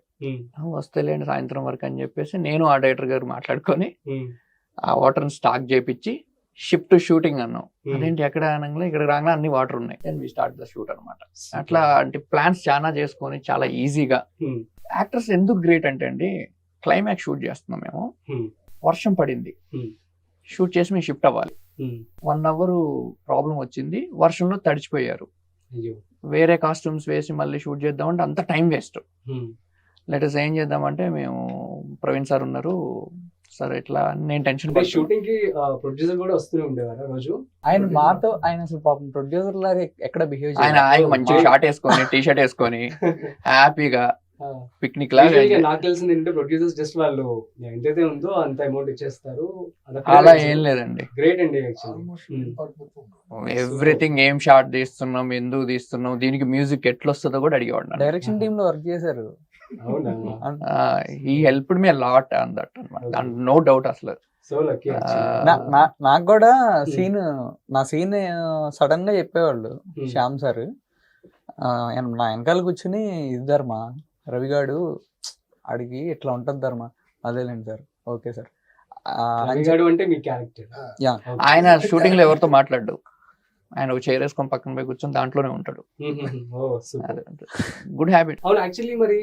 వస్తేలేండి సాయంత్రం వరకు అని చెప్పేసి నేను ఆ డైరెక్టర్ గారు మాట్లాడుకొని ఆ వాటర్ని స్టాక్ చేపించి షిఫ్ట్ షూటింగ్ అన్నాం. అదేంటి ఎక్కడ అనగా ఇక్కడ రాగా అన్ని వాటర్ ఉన్నాయి. Then we start the shoot అనమాట. అట్లా అంటే ప్లాన్స్ చాలా చేసుకొని చాలా ఈజీగా. యాక్టర్స్ ఎందుకు గ్రేట్ అంటే అండి, క్లైమాక్స్ షూట్ చేస్తున్నాం మేము, వర్షం పడింది, షూట్ చేసి మేము షిఫ్ట్ అవ్వాలి. 1 hour ప్రాబ్లం వచ్చింది, వర్షంలో తడిచిపోయారు. వేరే కాస్ట్యూమ్స్ వేసి మళ్ళీ షూట్ చేద్దామంటే అంత టైం వేస్ట్. లెటర్స్ ఏం చేద్దామంటే మేము ప్రవీణ్ సార్ ఉన్నారు, సార్ ఇట్లా నేను టెన్షన్ షూటింగ్ కి ప్రొడ్యూసర్ కూడా వస్తూనే ఉండేవారా రోజు? ఆయన మాతో ఆయన అసలు పాపం ప్రొడ్యూసర్ లాగా ఎక్కడ బిహేవ్ ఆయన మంచిగా షార్ట్ వేసుకొని టీ షర్ట్ వేసుకొని హ్యాపీగా పిక్నిక్ లాగా. నాకు తెలిసింది ఏంటంటే ప్రొడ్యూసర్స్ జస్ట్ వాళ్ళు ఎంతైతే ఉందో అంత అమౌంట్ ఇచ్చేస్తారు. అలా ఏం లేదండి. గ్రేట్ అండి ఎవ్రీథింగ్ ఏం షార్ట్ తీస్తున్నాం, ఎందుకు తీస్తున్నాం, దీనికి మ్యూజిక్ ఎట్లా వస్తుందో కూడా అడిగేవాడు. డైరెక్షన్ టీమ్ లో వర్క్ చేశారు. He helped me lot on that అన్నమాట, నో డౌట్ అసలు. So lucky. నాకు కూడా నా సీన్ సడన్ గా చెప్పేవాళ్ళు శ్యామ్ సార్. నా వెనకాల కూర్చుని ఇది ధర్మ రవిగాడు అడిగి ఇట్లా ఉంటది ధర్మ, అదేలేండి సార్, ఓకే సార్. అంటే మీ క్యారెక్టర్. ఆయన షూటింగ్ లో ఎవరితో మాట్లాడు, ఆయన ఒక చైర్ వేసుకొని పక్కన పోయి కూర్చొని దాంట్లోనే ఉంటాడు. Good habit. అవును, యాక్చువల్లీ మరి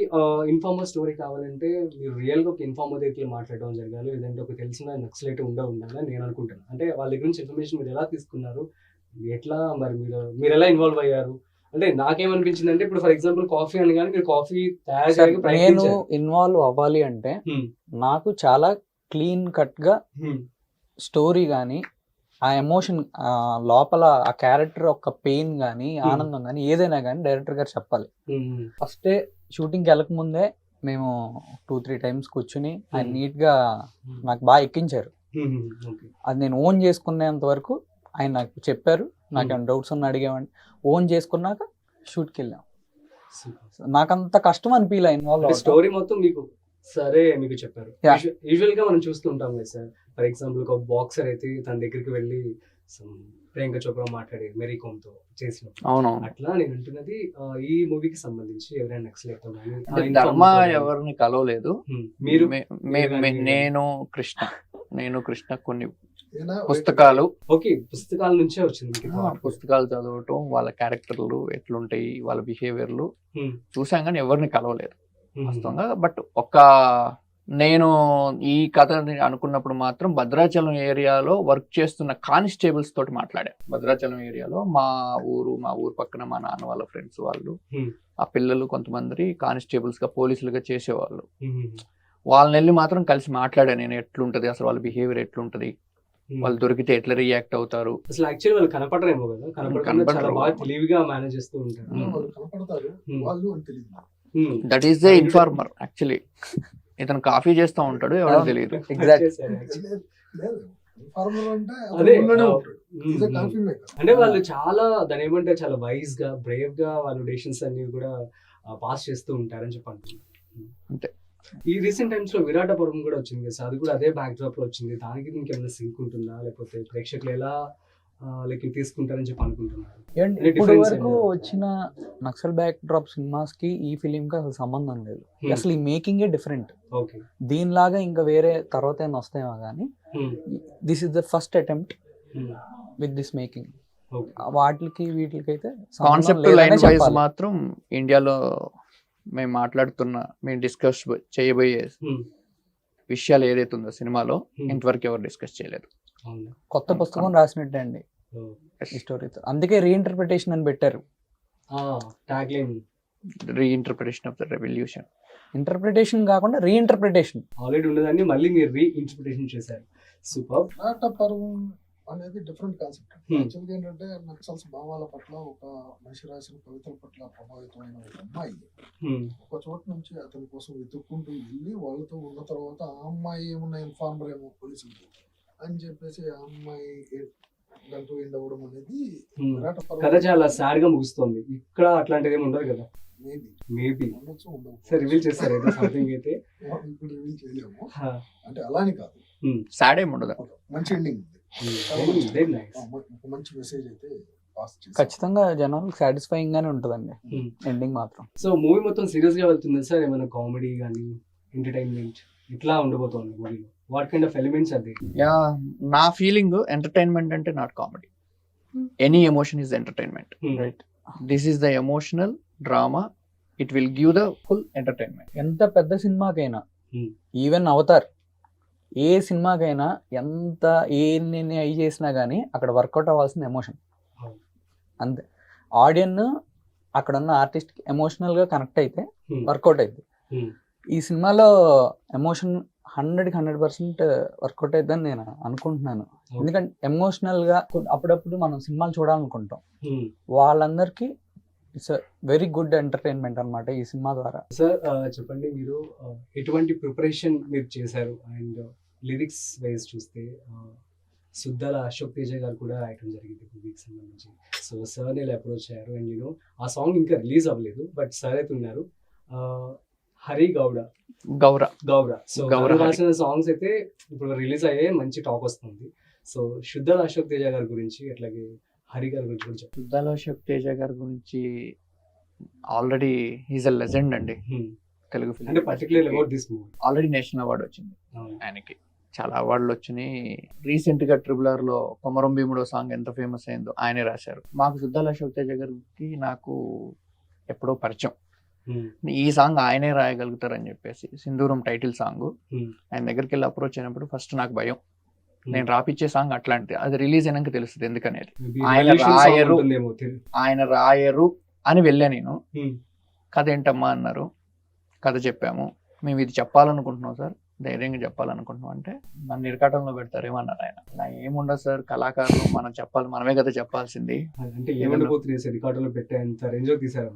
ఇన్ఫార్మర్ స్టోరీ కావాలంటే మీరు రియల్ గా ఒక ఇన్ఫార్మర్ దగ్గర మాట్లాడడం జరగాలి, లేదంటే ఒక తెలిసిన నక్సలైట్ ఉండాలని నేను అనుకుంటాను. అంటే వాళ్ళ దగ్గర నుంచి ఇన్ఫర్మేషన్ మీరు ఎలా తీసుకున్నారు, ఎట్లా మరి మీరు ఎలా ఇన్వాల్వ్ అయ్యారు? అంటే నాకేమనిపించింది అంటే, ఇప్పుడు ఫర్ ఎగ్జాంపుల్ కాఫీ అని కానీ మీరు కాఫీ తయారు నేను ఇన్వాల్వ్ అవ్వాలి అంటే నాకు చాలా క్లీన్ కట్ గా స్టోరీ కానీ ఆ ఎమోషన్ లోపల ఆ క్యారెక్టర్ ఒక పెయిన్ కానీ ఆనందం కానీ ఏదైనా కానీ డైరెక్టర్ గారు చెప్పాలి. ఫస్టే షూటింగ్కి వెళ్ళక ముందే మేము 2-3 times కూర్చుని ఆయన నీట్ గా నాకు బాగా ఎక్కించారు. అది నేను ఓన్ చేసుకునేంత వరకు ఆయన నాకు చెప్పారు. నాకు ఏమైనా డౌట్స్ ఉన్నా అడిగేవాడిని. ఓన్ చేసుకున్నాక షూట్కి వెళ్ళాం. నాకంత కష్టం అనిపించలే ఇన్వాల్వ్ స్టోరీ మొత్తం మీకు సరే మీకు చెప్పారు. Yeah. యూజువల్ గా మనం చూస్తూ ఉంటాం కదా సార్, ఫర్ ఎగ్జాంపుల్ ఒక బాక్సర్ అయితే తన దగ్గరికి వెళ్ళి ప్రియాంక చోప్రా మాట్లాడి మేరీ కోమ్ తో చేసినప్పుడు అవునవును. అట్లా నేను అంటున్నది ఈ మూవీకి సంబంధించి ఎవరైనా నక్సలైట్ ధర్మ ఎవరిని కలవలేదు. మీరు నేను కృష్ణ కొన్ని పుస్తకాలు ఓకే పుస్తకాల నుంచే వచ్చింది మీకు ఈ thought? పుస్తకాలు చదవటం, వాళ్ళ క్యారెక్టర్లు ఎట్లుంటాయి, వాళ్ళ బిహేవియర్లు Hmm. చూసాం కానీ ఎవరిని కలవలేదు Hmm. వాస్తవంగా. బట్ నేను ఈ కథని అనుకున్నప్పుడు మాత్రం భద్రాచలం ఏరియాలో వర్క్ చేస్తున్న కానిస్టేబుల్స్ తోటి మాట్లాడా. భద్రాచలం ఏరియాలో మా ఊరు పక్కన మా నాన్న వాళ్ళ ఫ్రెండ్స్ వాళ్ళు, Hmm. ఆ పిల్లలు కొంతమంది కానిస్టేబుల్స్ గా పోలీసులుగా చేసేవాళ్ళు. Hmm. వాళ్ళని వెళ్ళి మాత్రం కలిసి మాట్లాడా నేను, ఎట్లుంటది అసలు వాళ్ళ బిహేవియర్ ఎట్లుంటది, Hmm. వాళ్ళు దొరికితే ఎట్లా రియాక్ట్ అవుతారు. అసలు యాక్చువల్లీ వాళ్ళు కనపడరేమో కదా, కనపడకుండా చాలా కనపడరు. బాగా తెలివిగా మేనేజ్ చేస్తూ ఉంటారు. వాళ్ళు కనపడతారు, Hmm. వాళ్ళు అని తెలియదు. Hmm. That is the informer actually. ఇతను కాఫీ చేస్తూ ఉంటాడు, ఎవరో తెలియదు. Exact. చేశారు actually. లేదు ఇన్ఫార్మర్ అంటే అదే, ఊళ్ళోనే ఆ, ఉంటాడు. He's a coffee maker. అంటే వాళ్ళు చాలా దాని ఏమంటే చాలా వైజ్ గా బ్రేవ్ గా వాళ్ళు డెసిషన్స్ అన్ని కూడా పాస్ చేస్తూ ఉంటారని చెప్పి అంటున్నారు. అంతే. ఈ రీసెంట్ టైమ్స్ లో విరాటపురం కూడా వచ్చింది కదా సార్, అది కూడా అదే బ్యాక్ డ్రాప్ లో వచ్చింది. దానికి ఇంకేమైనా సింక్ ఉంటుందా, లేకపోతే ప్రేక్షకులు ఎలా లైక్ తీసుకుంటారని చెప్పి అనుకుంటున్నారు? ఇప్పటి difference వరకు ఏంటి? వచ్చిన నక్సల్ బ్యాక్ డ్రాప్ సినిమాస్ కి ఈ ఫిలిం కి అసలు సంబంధం లేదు. Hmm. అసలు ఈ మేకింగ్ ఏ డిఫరెంట్. ఓకే. దీనిలాగా ఇంకా వేరే తర్వాత ఏమైనా వస్తాయేమో కానీ this is the first attempt with this making. Okay. వీటికి అయితే సంబంధం కాన్సెప్ట్ లేదనే లైన్ వైజ్ చెప్పాలి. మాత్రం ఇండియాలో మేము డిస్కస్ చేయబోయే విషయాలు ఏదైతే ఉందో సినిమాలో ఇంతవరకు ఎవరు డిస్కస్ చేయలేదు. అవునా? కొత్త పుస్తకం రాసినట్టే అండి ఈ స్టోరీతో. అందుకే రీఇంటర్ప్రిటేషన్ అని పెట్టారు. Tag line reinterpretation of the revolution. Interpretation కాకుండా రీఇంటర్ప్రిటేషన్. ఆల్రెడీ ఉన్నదాన్ని మళ్ళీ మీరు రీఇంటర్ప్రిటేషన్ చేశారు. సూపర్. విరాటపర్వం అనేది డిఫరెంట్ కాన్సెప్ట్. Hmm. యాక్చువల్గా ఏంటంటే నక్సల్స్ భావాల పట్ల ఒక మనిషి రాసిన కవితల పట్ల ప్రభావితమైన ఒక అమ్మాయి ఒక చోట నుంచి అతని కోసం వెతుక్కుంటూ వెళ్ళి వాళ్ళతో ఉన్న తర్వాత ఆ అమ్మాయి ఏమన్నా ఇన్ఫార్మర్ ఏమో పోలీసులకి అని చెప్పేసి ఆ అమ్మాయి దాంట్లో ఎండ్ అవ్వడం అనేది కథ చాలా సాడ్ గా ముగుస్తుంది. ఇక్కడ అట్లాంటిది ఏమి ఉండదు కదా. మేబీ ఉండొచ్చు, ఉండవు. సార్ రివీల్ చేస్తారు ఏదో సంథింగ్ అయితే. ఇప్పుడు రివీల్ చేయలేము. హా. అంటే అలాని కాదు, సాడ్ ఏమి ఉండదు. ఒక మంచి ఎండింగ్ ఉంది. Very nice. ఒక మంచి మెసేజ్ అయితే పాస్ చేశారు. ఖచ్చితంగా జనాలకు సాటిస్ఫైయింగ్ గానే ఉంటుందండి ఎండింగ్ మాత్రం. సో మూవీ మొత్తం సీరియస్ గా వెళ్తుంది సార్, ఏమైనా కామెడీ కానీ ఎంటర్టైన్మెంట్ ఇట్లా ఉండబోతోంది మూవీలో? వాట్ కైండ్ ఆఫ్ ఎలిమెంట్స్ అది? యా, నా ఫీలింగ్ ఎంటర్టైన్మెంట్ అంటే not comedy. Any emotion is entertainment. Right. This is the emotional drama. It will give the full entertainment. ఎంత పెద్ద సినిమాకైనా Hmm. ఈవెన్ అవతార్ ఏ సినిమాకైనా ఎంత ఎన్ని అయి చేసినా కానీ అక్కడ వర్కౌట్ అవ్వాల్సిన ఎమోషన్ అవును. అంతే. ఆడియన్ అక్కడ ఉన్న ఆర్టిస్ట్ ఎమోషనల్ గా కనెక్ట్ అయితే వర్కౌట్ అయింది. ఈ సినిమాలో ఎమోషన్ 100% వర్కౌట్ అవుతుందని నేను అనుకుంటున్నాను. ఎందుకంటే ఎమోషనల్ గా అప్పుడప్పుడు మనం సినిమాలు చూడాలనుకుంటాం. వాళ్ళందరికీ ఇట్స్ వెరీ గుడ్ ఎంటర్టైన్మెంట్ అన్నమాట ఈ సినిమా ద్వారా. సార్ చెప్పండి, మీరు ఎటువంటి ప్రిపరేషన్ మీరు చేశారు? అండ్ లిరిక్స్ వైజ్ చూస్తే సుద్దాల అశోక్ తేజ గారు కూడా రాయటం జరిగింది మూవీకి సంబంధించి. సో సార్ ఇలా అప్రోచ్ అయ్యారు. అండ్ ఆ సాంగ్ ఇంకా రిలీజ్ అవ్వలేదు, బట్ సార్ అయితే ఉన్నారు. హరి గౌడ. సో గౌర రాసిన సాంగ్స్ అయితే ఇప్పుడు రిలీజ్ అయ్యే మంచి టాక్ వస్తుంది. సో సుద్దాల అశోక్ తేజ గారి గురించి, అట్లాగే హరి గారి గురించి కూడా చెప్పండి. సుద్దాల అశోక్ తేజ గారి గురించి ఆల్రెడీ హీస్ అ లెజెండ్ అండి తెలుగు అంటే film. Particular about this movie. Already national award వచ్చింది ఆయనకి. చాలా అవార్డులు వచ్చినాయి. రీసెంట్ గా ట్రిబులర్ లో కొమరం భీముడో సాంగ్ ఎంత ఫేమస్ అయిందో ఆయనే రాశారు. మాకు సుద్దాల అశోక్ తేజ గారికి నాకు ఎప్పుడో పరిచయం. ఈ సాంగ్ ఆయనే రాయగలుగుతారని చెప్పేసి, సింధూరం టైటిల్ సాంగ్. ఆయన దగ్గరికి వెళ్ళి అప్రోచ్ అయినప్పుడు ఫస్ట్ నాకు భయం, నేను రాపిచ్చే సాంగ్ అట్లాంటిది, అది రిలీజ్ అయినాక తెలుస్తుంది ఎందుకనేది. ఆయన రాయరు అని వెళ్ళా నేను. కథ ఏంటమ్మా అన్నారు. కథ చెప్పాము. మేము ఇది చెప్పాలనుకుంటున్నాం సార్, ధైర్యంగా చెప్పాలనుకుంటున్నాం అంటే నన్ను ఇరకాటంలో పెడతారేమన్నారు ఆయన. అలా ఏముండదు సార్, కళాకారులు మనం చెప్పాలి, మనమే కదా చెప్పాల్సింది. అంటే ఏమండిపోతున్నాయి సార్, రికార్డులో పెట్టేంత రేంజ్ లో తీసారు.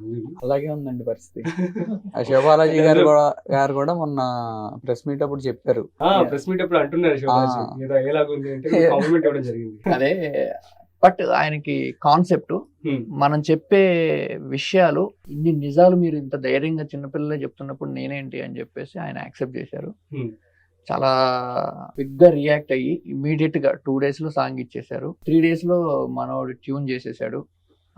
అలాగే ఉందండి పరిస్థితి. శివబాలాజీ గారు కూడా మొన్న ప్రెస్ మీట్ అప్పుడు చెప్పారు. ప్రెస్ మీట్ అప్పుడు అంటున్నారు ఏదో ఎలాగుంది అంటే కాంప్లిమెంట్ ఇవ్వడం జరిగింది. అదే, బట్ ఆయనకి కాన్సెప్ట్ మనం చెప్పే విషయాలు ఇన్ని నిజాలు మీరు ఇంత ధైర్యంగా చిన్నపిల్లలే చెప్తున్నప్పుడు నేనేంటి అని చెప్పేసి ఆయన యాక్సెప్ట్ చేశారు. చాలా బిగ్ గా రియాక్ట్ అయ్యి ఇమీడియట్ గా 2 days లో సాంగ్ ఇచ్చేశారు. 3 days లో మనోడు ట్యూన్ చేసేసాడు.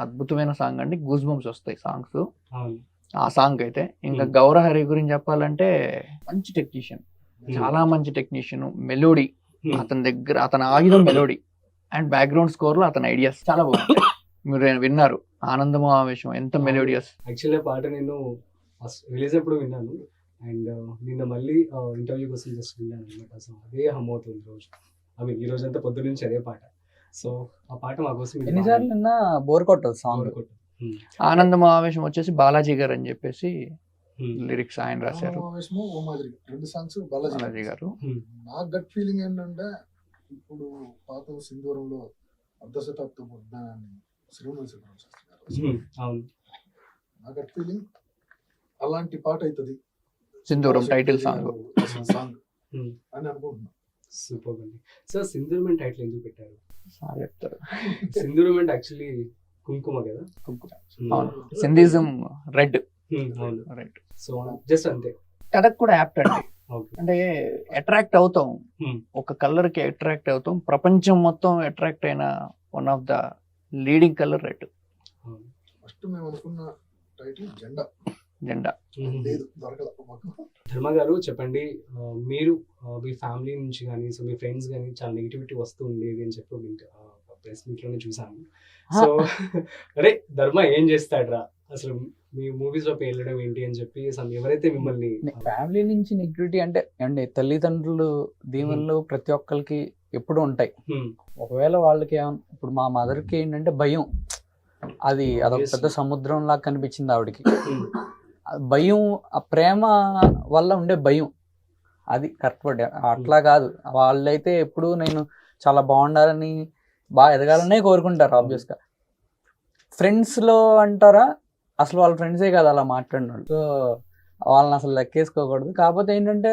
అద్భుతమైన సాంగ్ అండి, గూస్ బంప్స్ వస్తాయి సాంగ్స్. ఆ సాంగ్ అయితే ఇంకా గౌరహరి గురించి చెప్పాలంటే మంచి టెక్నీషియన్, చాలా మంచి టెక్నీషియన్. మెలోడీ అతని దగ్గర, అతని ఆయుధం మెలోడీ అండ్ బ్యాక్గ్రౌండ్ స్కోర్ లో అతని ఐడియాస్ చాలా బాగుంటాయి. మీరు విన్నారు ఆనందము ఆవేశం, ఎంత మెలోడియస్. యాక్చువల్లీ పాట నేను రిలీజ్ అప్పుడు విన్నాను అండ్ నిన్న మళ్ళీ ఇంటర్వ్యూ కోసం జస్ట్ విన్నాను అనమాట. సో అదే హమ్ అవుతుంది రోజు. ఈ రోజు అంతా పొద్దు నుంచి అదే పాట. సో ఆ పాట మా కోసం ఎన్నిసార్లు నిన్న బోర్ కొట్టదు సాంగ్. ఆనందము ఆవేశం వచ్చేసి బాలాజీ గారు అని చెప్పేసి లిరిక్స్ ఆయన రాశారు. ఓ మాదిరి 2 songs బాలాజీ గారు. నా గట్ ఫీలింగ్ ఏంటంటే ఇప్పుడు పాత సింధూరంలో అర్ధ శతాబ్దం ఉద్యానాన్ని శ్రీమన్ చేస్తున్నారు. నా గట్ ఫీలింగ్ అలాంటి పాట అవుతుంది సింధూరం టైటిల్ సాంగ్ అని అనుకుంటున్నా. సూపర్ అండి. సో సింధూరం అని టైటిల్ ఎందుకు పెట్టారు? చెప్తారు. సింధూరం అంటే యాక్చువల్లీ కుంకుమ కదా. సింధిజం రెడ్. రైట్. సో జస్ట్ అంతే. కథకు కూడా యాప్ట్ అండి. అంటే అట్రాక్ట్ అవుతాం, ఒక కలర్ కి అట్రాక్ట్ అవుతాం. ప్రపంచం మొత్తం అట్రాక్ట్ అయిన one of the leading colour red. First మేము అనుకున్న టైటిల్ జెండా. ధర్మ గారు చెప్పండి, మీరు మీ ఫ్యామిలీ నుంచి కానీ సో మీ ఫ్రెండ్స్ కానీ చాలా నెగిటివిటీ వస్తూ ఉండేది అని చెప్పి ప్రెస్ మీట్ లోనే చూసాను. సో అరే ధర్మ ఏం చేస్తాడ్రా అసలు మీ మూవీస్ లో వెళ్ళడం ఏంటి అని చెప్పి ఎవరైతే మిమ్మల్ని ఫ్యామిలీ నుంచి నెగిటివిటీ అంటే తల్లిదండ్రులు దీవెనలు ప్రతి ఒక్కరికి ఎప్పుడు ఉంటాయి. ఒకవేళ వాళ్ళకి ఇప్పుడు మా మదర్ కి ఏంటంటే భయం, అదొక పెద్ద సముద్రం లాగా కనిపించింది ఆవిడకి. భయం, ఆ ప్రేమ వల్ల ఉండే భయం, అది కరెక్ట్ వర్డ్. అట్లా కాదు, వాళ్ళైతే ఎప్పుడు నేను చాలా బాగుండాలని బాగా ఎదగాలనే కోరుకుంటారు. ఆబ్వియస్ గా ఫ్రెండ్స్ లో అంటారా, అసలు వాళ్ళ ఫ్రెండ్సే కాదు అలా మాట్లాడినాడు. సో వాళ్ళని అసలు లెక్కేసుకోకూడదు. కాకపోతే ఏంటంటే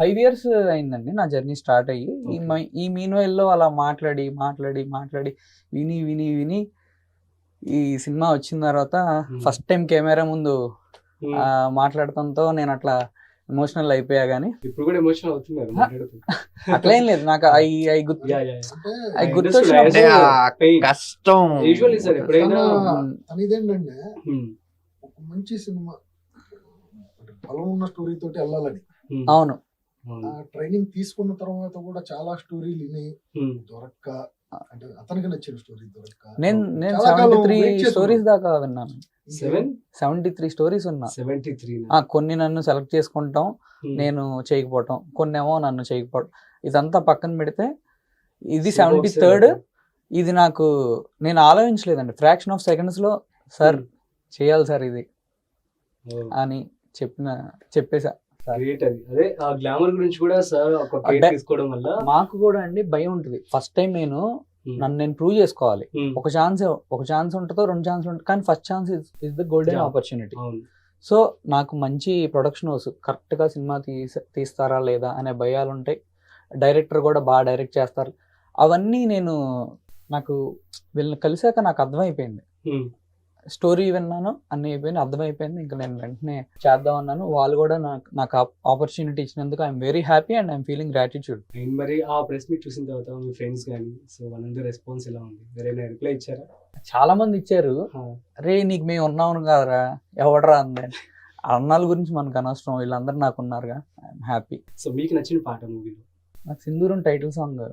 5 years అయిందండి నా జర్నీ స్టార్ట్ అయ్యి. ఈ మీన్ వైల్లో అలా మాట్లాడి విని విని విని ఈ సినిమా వచ్చిన తర్వాత ఫస్ట్ టైం కెమెరా ముందు మాట్లాడటంతో నేను అట్లా ఎమోషనల్ అయిపోయా. గానీ ఇప్పుడు కూడా ఎమోషనల్ అవుతున్నారు. అట్లేం లేదు, నాకు కష్టం. అనేదేంటంటే ఒక మంచి సినిమా బలం ఉన్న స్టోరీ తోటి వెళ్ళాలని. అవును, ట్రైనింగ్ తీసుకున్న తర్వాత కూడా చాలా స్టోరీలు విని దొరక్క, అంటే అతనికి నచ్చిన స్టోరీ దొరక్క నేను 73 స్టోరీస్ దాకా విన్నాను. 73 స్టోరీస్ ఉన్నా. కొన్ని నన్ను సెలెక్ట్ చేసుకుంటాం, నేను చేయకపోవటం, కొన్ని ఏమో నన్ను చేయకపోవటం. ఇదంతా పక్కన పెడితే ఇది 73rd. ఇది నేను ఆలోచించలేదండి. ఫ్రాక్షన్ ఆఫ్ సెకండ్స్ లో సార్ చేయాలి సార్ ఇది అని చెప్పేసా. గ్లామర్ గురించి కూడా సార్ తీసుకోవడం వల్ల మాకు కూడా అండి భయం ఉంటుంది. ఫస్ట్ టైం నన్ను నేను ప్రూవ్ చేసుకోవాలి. ఒక ఛాన్స్ ఉంటుందో 2 ఛాన్స్ ఉంటుంది, కానీ first chance is the golden opportunity. So నాకు మంచి ప్రొడక్షన్ హౌస్ కరెక్ట్ గా సినిమా తీస్తారా లేదా అనే భయాలు ఉంటాయి. డైరెక్టర్ కూడా బాగా డైరెక్ట్ చేస్తారు. అవన్నీ నాకు వీళ్ళని కలిసాక నాకు అర్థమైపోయింది. స్టోరీ విన్నాను, అన్ని అయిపోయింది, అర్థమైపోయింది. ఇంకా నేను వెంటనే చేద్దాం అన్నాను. వాళ్ళు కూడా నాకు ఆపర్చునిటీ ఇచ్చినందుకు I'm very happy and I'm feeling gratitude. మరి ఆ ప్రెస్ మీట్ చూసిన తర్వాత మీ ఫ్రెండ్స్ కానీ సో వాళ్ళందరూ రెస్పాన్స్ ఎలా ఉంది? వేరే రిప్లై ఇచ్చారా? చాలా మంది ఇచ్చారు. రే నీకు మేము ఉన్నాము కదరా, ఎవడరా అందని. అన్నాల గురించి మనకు అనవసరం, వీళ్ళందరూ నాకు ఉన్నారుగా. I'm happy. సో మీకు నచ్చిన పాట మూవీలో? నాకు సింధూరం టైటిల్ సాంగ్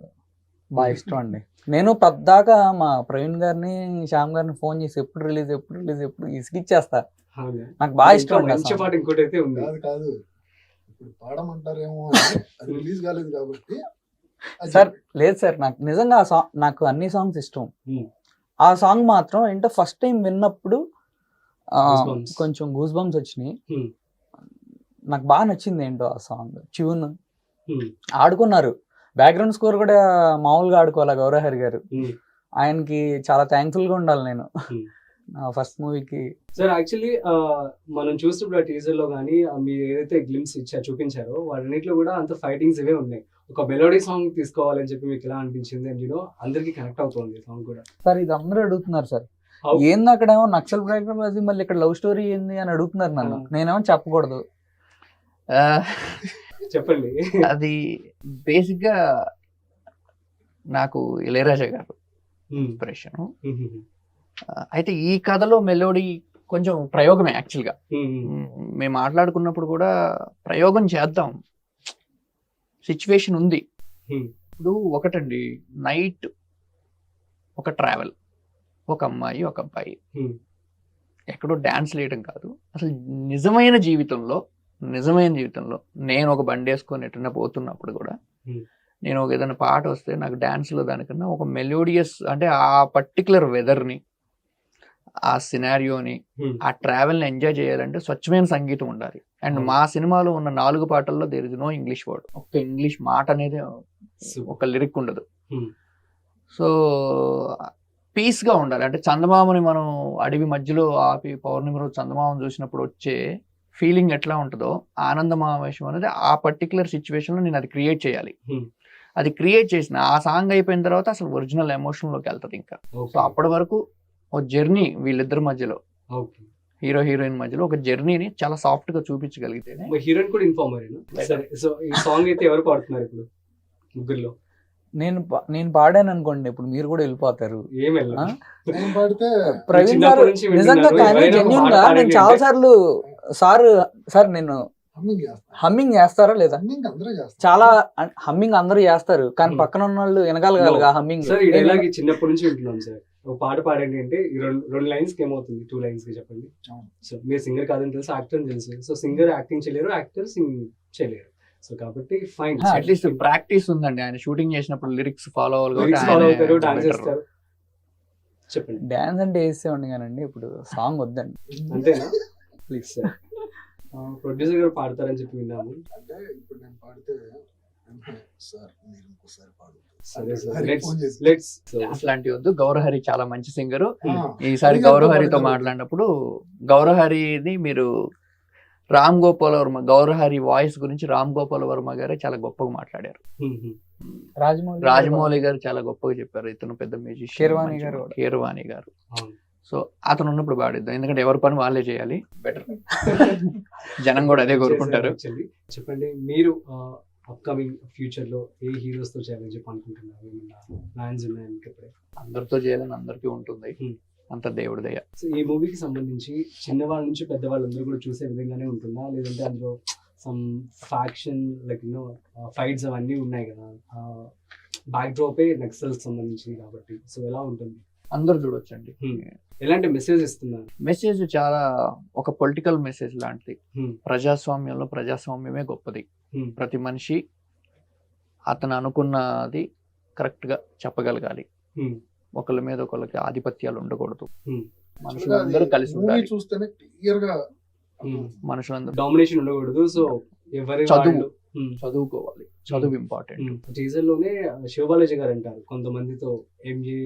బాగా ఇష్టం అండి. నేను పద్దాకా మా ప్రవీణ్ గారిని, శ్యామ్ గారిని ఫోన్ చేసి ఎప్పుడు రిలీజ్ ఎప్పుడు ఇసుకిచ్చేస్తా. నాకు బాగా ఇష్టం. కాదు ఇప్పుడు పాడమంటారేమో, అది రిలీజ్ కాలేదు కాబట్టి. సార్ లేదు సార్, నాకు నిజంగా నాకు అన్ని సాంగ్స్ ఇష్టం. ఆ సాంగ్ మాత్రం ఏంటో ఫస్ట్ టైం విన్నప్పుడు కొంచెం గూస్ బంప్స్ వచ్చినాయి. నాకు బాగా నచ్చింది ఏంటో ఆ సాంగ్ ట్యూన్. ఆడుకున్నారు, బ్యాక్గ్రౌండ్ స్కోర్ కూడా మామూలుగా ఆడుకోవాలి గౌరహరి గారు. ఆయనకి చాలా థ్యాంక్ఫుల్ గా ఉండాలి నేను నా ఫస్ట్ మూవీకి. సార్ యాక్చువల్లీ మనం చూసినప్పుడు ఆ టీజర్ లో కానీ మీరు ఏదైతే గ్లిమ్స్ చూపించారో వాటన్నిటిలో కూడా అంత ఫైటింగ్స్ ఇవే ఉన్నాయి. ఒక మెలోడీ సాంగ్ తీసుకోవాలని చెప్పి మీకు ఎలా అనిపించింది? అండ్ అందరికి కనెక్ట్ అవుతుంది సాంగ్ కూడా. సార్ ఇది అందరూ అడుగుతున్నారు సార్. ఏంది అక్కడేమో నక్సల్ బ్యాక్గ్రౌండ్ అది, మళ్ళీ ఇక్కడ లవ్ స్టోరీ ఏంది అని అడుగుతున్నారు నన్ను. నేనేమో చెప్పకూడదు. చెప్పండి. అది బేసిక్ గా నాకు ఇళయరాజా గారు ఇన్స్పిరేషన్. అయితే ఈ కథలో మెలోడీ కొంచెం ప్రయోగమే యాక్చువల్గా. మేము మాట్లాడుకున్నప్పుడు కూడా ప్రయోగం చేద్దాం, సిచ్యువేషన్ ఉంది. ఇప్పుడు ఒకటండి, నైట్ ఒక ట్రావెల్, ఒక అమ్మాయి ఒక అబ్బాయి, ఎక్కడో డాన్స్ వేయడం కాదు, అసలు నిజమైన జీవితంలో నేను ఒక బండి వేసుకొని ఎటన్నా పోతున్నప్పుడు కూడా నేను ఒక ఏదైనా పాట వస్తే నాకు డాన్స్లో దానికన్నా ఒక మెలోడియస్, అంటే ఆ పర్టికులర్ వెదర్ని, ఆ సినారియోని, ఆ ట్రావెల్ని ఎంజాయ్ చేయాలంటే స్వచ్ఛమైన సంగీతం ఉండాలి. అండ్ మా సినిమాలో ఉన్న 4 పాటల్లో there is no English word, ఒక్క ఇంగ్లీష్ మాట అనేది ఒక లిరిక్ ఉండదు. సో పీస్గా ఉండాలి. అంటే చందమామని మనం అడవి మధ్యలో ఆపి పౌర్ణమి రోజు చందమామని చూసినప్పుడు వచ్చే ఫీలింగ్ ఎట్లా ఉంటుందో, ఆనందమావేశం అనేది ఆ పర్టికులర్ సిచ్యువేషన్లో నేను అది క్రియేట్ చేయాలి. అది క్రియేట్ చేసిన ఆ సాంగ్ అయిపోయిన తర్వాత అసలు ఒరిజినల్ ఎమోషన్లోకి వెళ్తుంది ఇంకా. సో అప్పటి వరకు ఒక జర్నీ వీళ్ళిద్దరి మధ్యలో, హీరో హీరోయిన్ మధ్యలో ఒక జర్నీని చాలా సాఫ్ట్ గా చూపించగలిగితే. హీరోయిన్ కూడా ఇన్ఫార్మర్. సో ఈ సాంగ్ అయితే ఎవరు పాడుతున్నారు ఇప్పుడు ముగ్గురులో? నేను పాడాను అనుకోండి, ఇప్పుడు మీరు కూడా వెళ్ళిపోతారు. పాడితే ప్రవీణ్ గారు నిజంగా, కానీ జెన్యూన్ గా నేను చాలా సార్లు సార్ నేను హమ్మింగ్ చేస్తారా లేదా? చాలా హమ్మింగ్ అందరూ చేస్తారు, కానీ పక్కన ఉన్న వాళ్ళు వినగలగాలి హమ్మింగ్. సార్ ఈ డైలాగ్ చిన్నప్పటి నుంచి వింటున్నాం సార్. ఒక పాట పాడండి అంటే ఈ రెండు లైన్స్ కి ఏమవుతుంది, 2 లైన్స్ కి చెప్పండి. సో మీరు సింగర్ కాదని తెలుసు, యాక్టర్ అని తెలుసు. సో సింగర్ యాక్టింగ్ చేయలేరు, యాక్టర్ సింగ్ చేయలేరు. సో కాబట్టి ఫైన్, అట్లీస్ట్ ప్రాక్టీస్ ఉందండి. ఆయన షూటింగ్ చేసినప్పుడు లిరిక్స్ ఫాలో అవుతారు, డాన్స్ చేస్తారు. చెప్పండి. డాన్స్ అంటే వేసేవాడిని కానండి, ఇప్పుడు సాంగ్ వద్దండి. అంతేనా? Please sir. ప్రొడ్యూసర్ గారు పాడతారని చెప్పి విన్నాము. అంటే ఇప్పుడు నేను పాడితే సార్ మీరు ఇంకోసారి పాడు. అట్లాంటి వద్దు. గౌరహరి చాలా మంచి సింగరు. ఈసారి గౌరహరితో మాట్లాడినప్పుడు గౌరహరిని మీరు రామ్ గోపాల్ వర్మ, గౌరహరి వాయిస్ గురించి రామ్ గోపాల్ వర్మ గారే చాలా గొప్పగా మాట్లాడారు. రాజమౌళి గారు చాలా గొప్పగా చెప్పారు. ఇతను పెద్ద మ్యూజిషియన్ కీరవాణి గారు. సో అతను ఉన్నప్పుడు పాడిద్దాం, ఎందుకంటే ఎవరి పని వాళ్ళే చేయాలి, బెటర్. జనం కూడా అదే కోరుకుంటారు. చెప్పండి, మీరు అప్కమింగ్ ఫ్యూచర్ లో ఏ హీరోస్ తో చేయాలని చెప్పి అనుకుంటున్నారు? ప్లాన్స్ ఉన్నాయా మీకు? అందరితో చేయాలని అందరికీ ఉంటుంది, అంత దేవుడి దయ. సో ఈ మూవీకి సంబంధించి చిన్నవాళ్ళ నుంచి పెద్దవాళ్ళందరూ కూడా చూసే విధంగానే ఉంటుందా, లేదంటే అందులో సమ్ ఫ్యాక్షన్ లైక్ ఫైట్స్ అవన్నీ ఉన్నాయి కదా, బ్యాక్ డ్రాపే నక్సల్స్ సంబంధించింది కాబట్టి, సో ఎలా ఉంటుంది? అందరూ చూడొచ్చండి. ఎలాంటి మెసేజ్ ఇస్తున్నారు? మెసేజ్ చాలా ఒక పొలిటికల్ మెసేజ్ లాంటిది. ప్రజాస్వామ్యంలో ప్రజాస్వామ్యమే గొప్పది. ప్రతి మనిషి అతను అనుకున్నది కరెక్ట్ గా చెప్పగలగాలి. ఒకళ్ళ మీద ఒకళ్ళకి ఆధిపత్యాలు ఉండకూడదు. మనుషులందరూ కలిసి ఉండాలి. చూస్తేనే క్లియర్ గా మనుషులందరూ డామినేషన్ ఉండకూడదు. సో ఎవరి చదువుకోవాలి, చదువు ఇంపార్టెంట్. టీజర్ లోనే శివబాలాజీ గారు అంటారు, కొంతమందితో ఎంఏ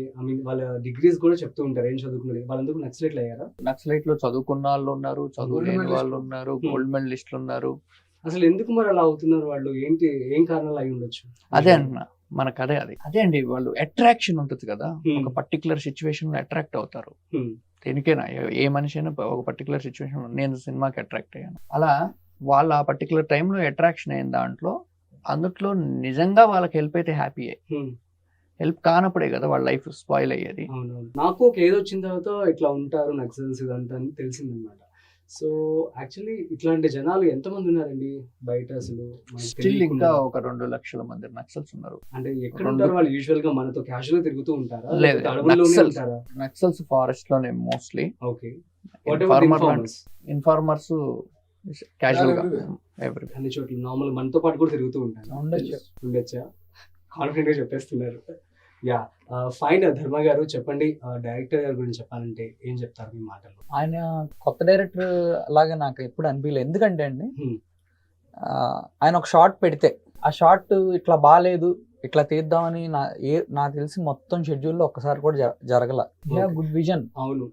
వాళ్ళ డిగ్రీస్ కూడా చెప్తూ ఉంటారు, ఏం చదువుకున్నారు వాళ్ళందరూ నక్సలైట్లు అయ్యారా? నక్సలైట్ లో చదువుకున్న వాళ్ళు ఉన్నారు, చదువు లేని వాళ్ళు ఉన్నారు, గోల్డ్ మెడలిస్టులు ఉన్నారు. అసలు ఎందుకు మరి అలా అవుతున్నారు వాళ్ళు? ఏంటి, ఏం కారణాలు అయి ఉండొచ్చు? అదే అంటున్నా, మనకు అదే అండి. వాళ్ళు అట్రాక్షన్ ఉంటుంది కదా, ఒక పర్టికులర్ సిచ్యువేషన్ అట్రాక్ట్ అవుతారు. దేనికైనా ఏ మనిషి అయినా ఒక పర్టికులర్ సిచ్యువేషన్, నేను సినిమాకి అట్రాక్ట్ అయ్యాను, అలా వాళ్ళు ఆ పర్టికులర్ టైంలో అట్రాక్షన్ అయిన దాంట్లో అందుట్లో నిజంగా వాళ్ళకి హెల్ప్ అయితే హ్యాపీ, హెల్ప్ కానప్పుడే కదా వాళ్ళ లైఫ్ స్పాయిల్ అయ్యేది. నాకు ఒక ఏజ్ వచ్చిన తర్వాత ఇట్లా ఉంటారు నక్సల్స్ ఇదంతా అని తెలిసిందనమాట. సో యాక్చువల్లీ ఇట్లాంటి జనాలు ఎంతమంది ఉన్నారండి బయట? అసలు స్టిల్ ఇంకా ఒక 2 లక్షల మంది నక్సల్స్ ఉన్నారు. అంటే ఎక్కడ ఉంటారు వాళ్ళు? యూజువల్ గా మనతో క్యాజువల్ గా తిరుగుతూ ఉంటారా? లేదు, నక్సల్స్ ఫారెస్ట్ లోనే మోస్ట్లీ. ఓకే, ఇన్ఫార్మర్స్ క్యాజువల్ గా అన్ని చోట్ల నార్మల్ మనతో పాటు కూడా తిరుగుతూ ఉంటారు. ఉండొచ్చా? కాన్ఫిడెంట్ గా చెప్పేస్తున్నారు. Yeah, fine. ధర్మ గారు చెప్పండి, డైరెక్టర్ గారి గురించి చెప్పాలంటే ఏం చెప్తారు మీ మాటల్లో? ఆయన కొత్త డైరెక్టర్ లాగా నాకు ఎప్పుడు అనిపించలేదు. ఎందుకంటే అండి, ఆయన ఒక షార్ట్ పెడితే ఆ షార్ట్ ఇట్లా బాగాలేదు, ఇట్లా తీద్దామని నాకు తెలిసి మొత్తం షెడ్యూల్లో ఒక్కసారి కూడా జరగల. గుడ్ విజన్, అవును,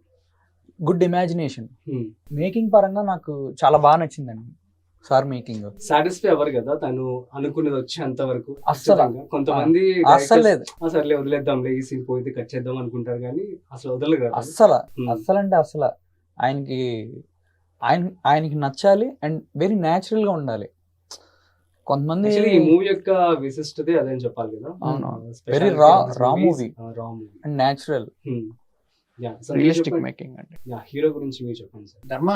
గుడ్ ఇమాజినేషన్, మేకింగ్ పరంగా నాకు చాలా బాగా నచ్చిందండి. సార్ మేకింగ్ సాటిస్ఫై అవ్వరు కదా తను అనుకున్నది వచ్చేంత వరకు. అస్సలు. ఖచ్చితంగా. కొంతమంది అస్సలు లేదు. సర్లే వదిలేద్దాంలే ఈ సీన్ పోయితే కట్ చేద్దాం అనుకుంటారు కానీ అసలు వదలరు కదా. అస్సలు అంటే అసలు ఆయనకి ఆయనకి నచ్చాలి అండ్ వెరీ న్యాచురల్ గా ఉండాలి. కొంతమంది Actually ఈ మూవీ యొక్క విశిష్టత అదే అని చెప్పాలి కదా. వెరీ రా movie and natural. Realistic making అండి. హీరో గురించి మీరు చెప్పండి సార్. ధర్మ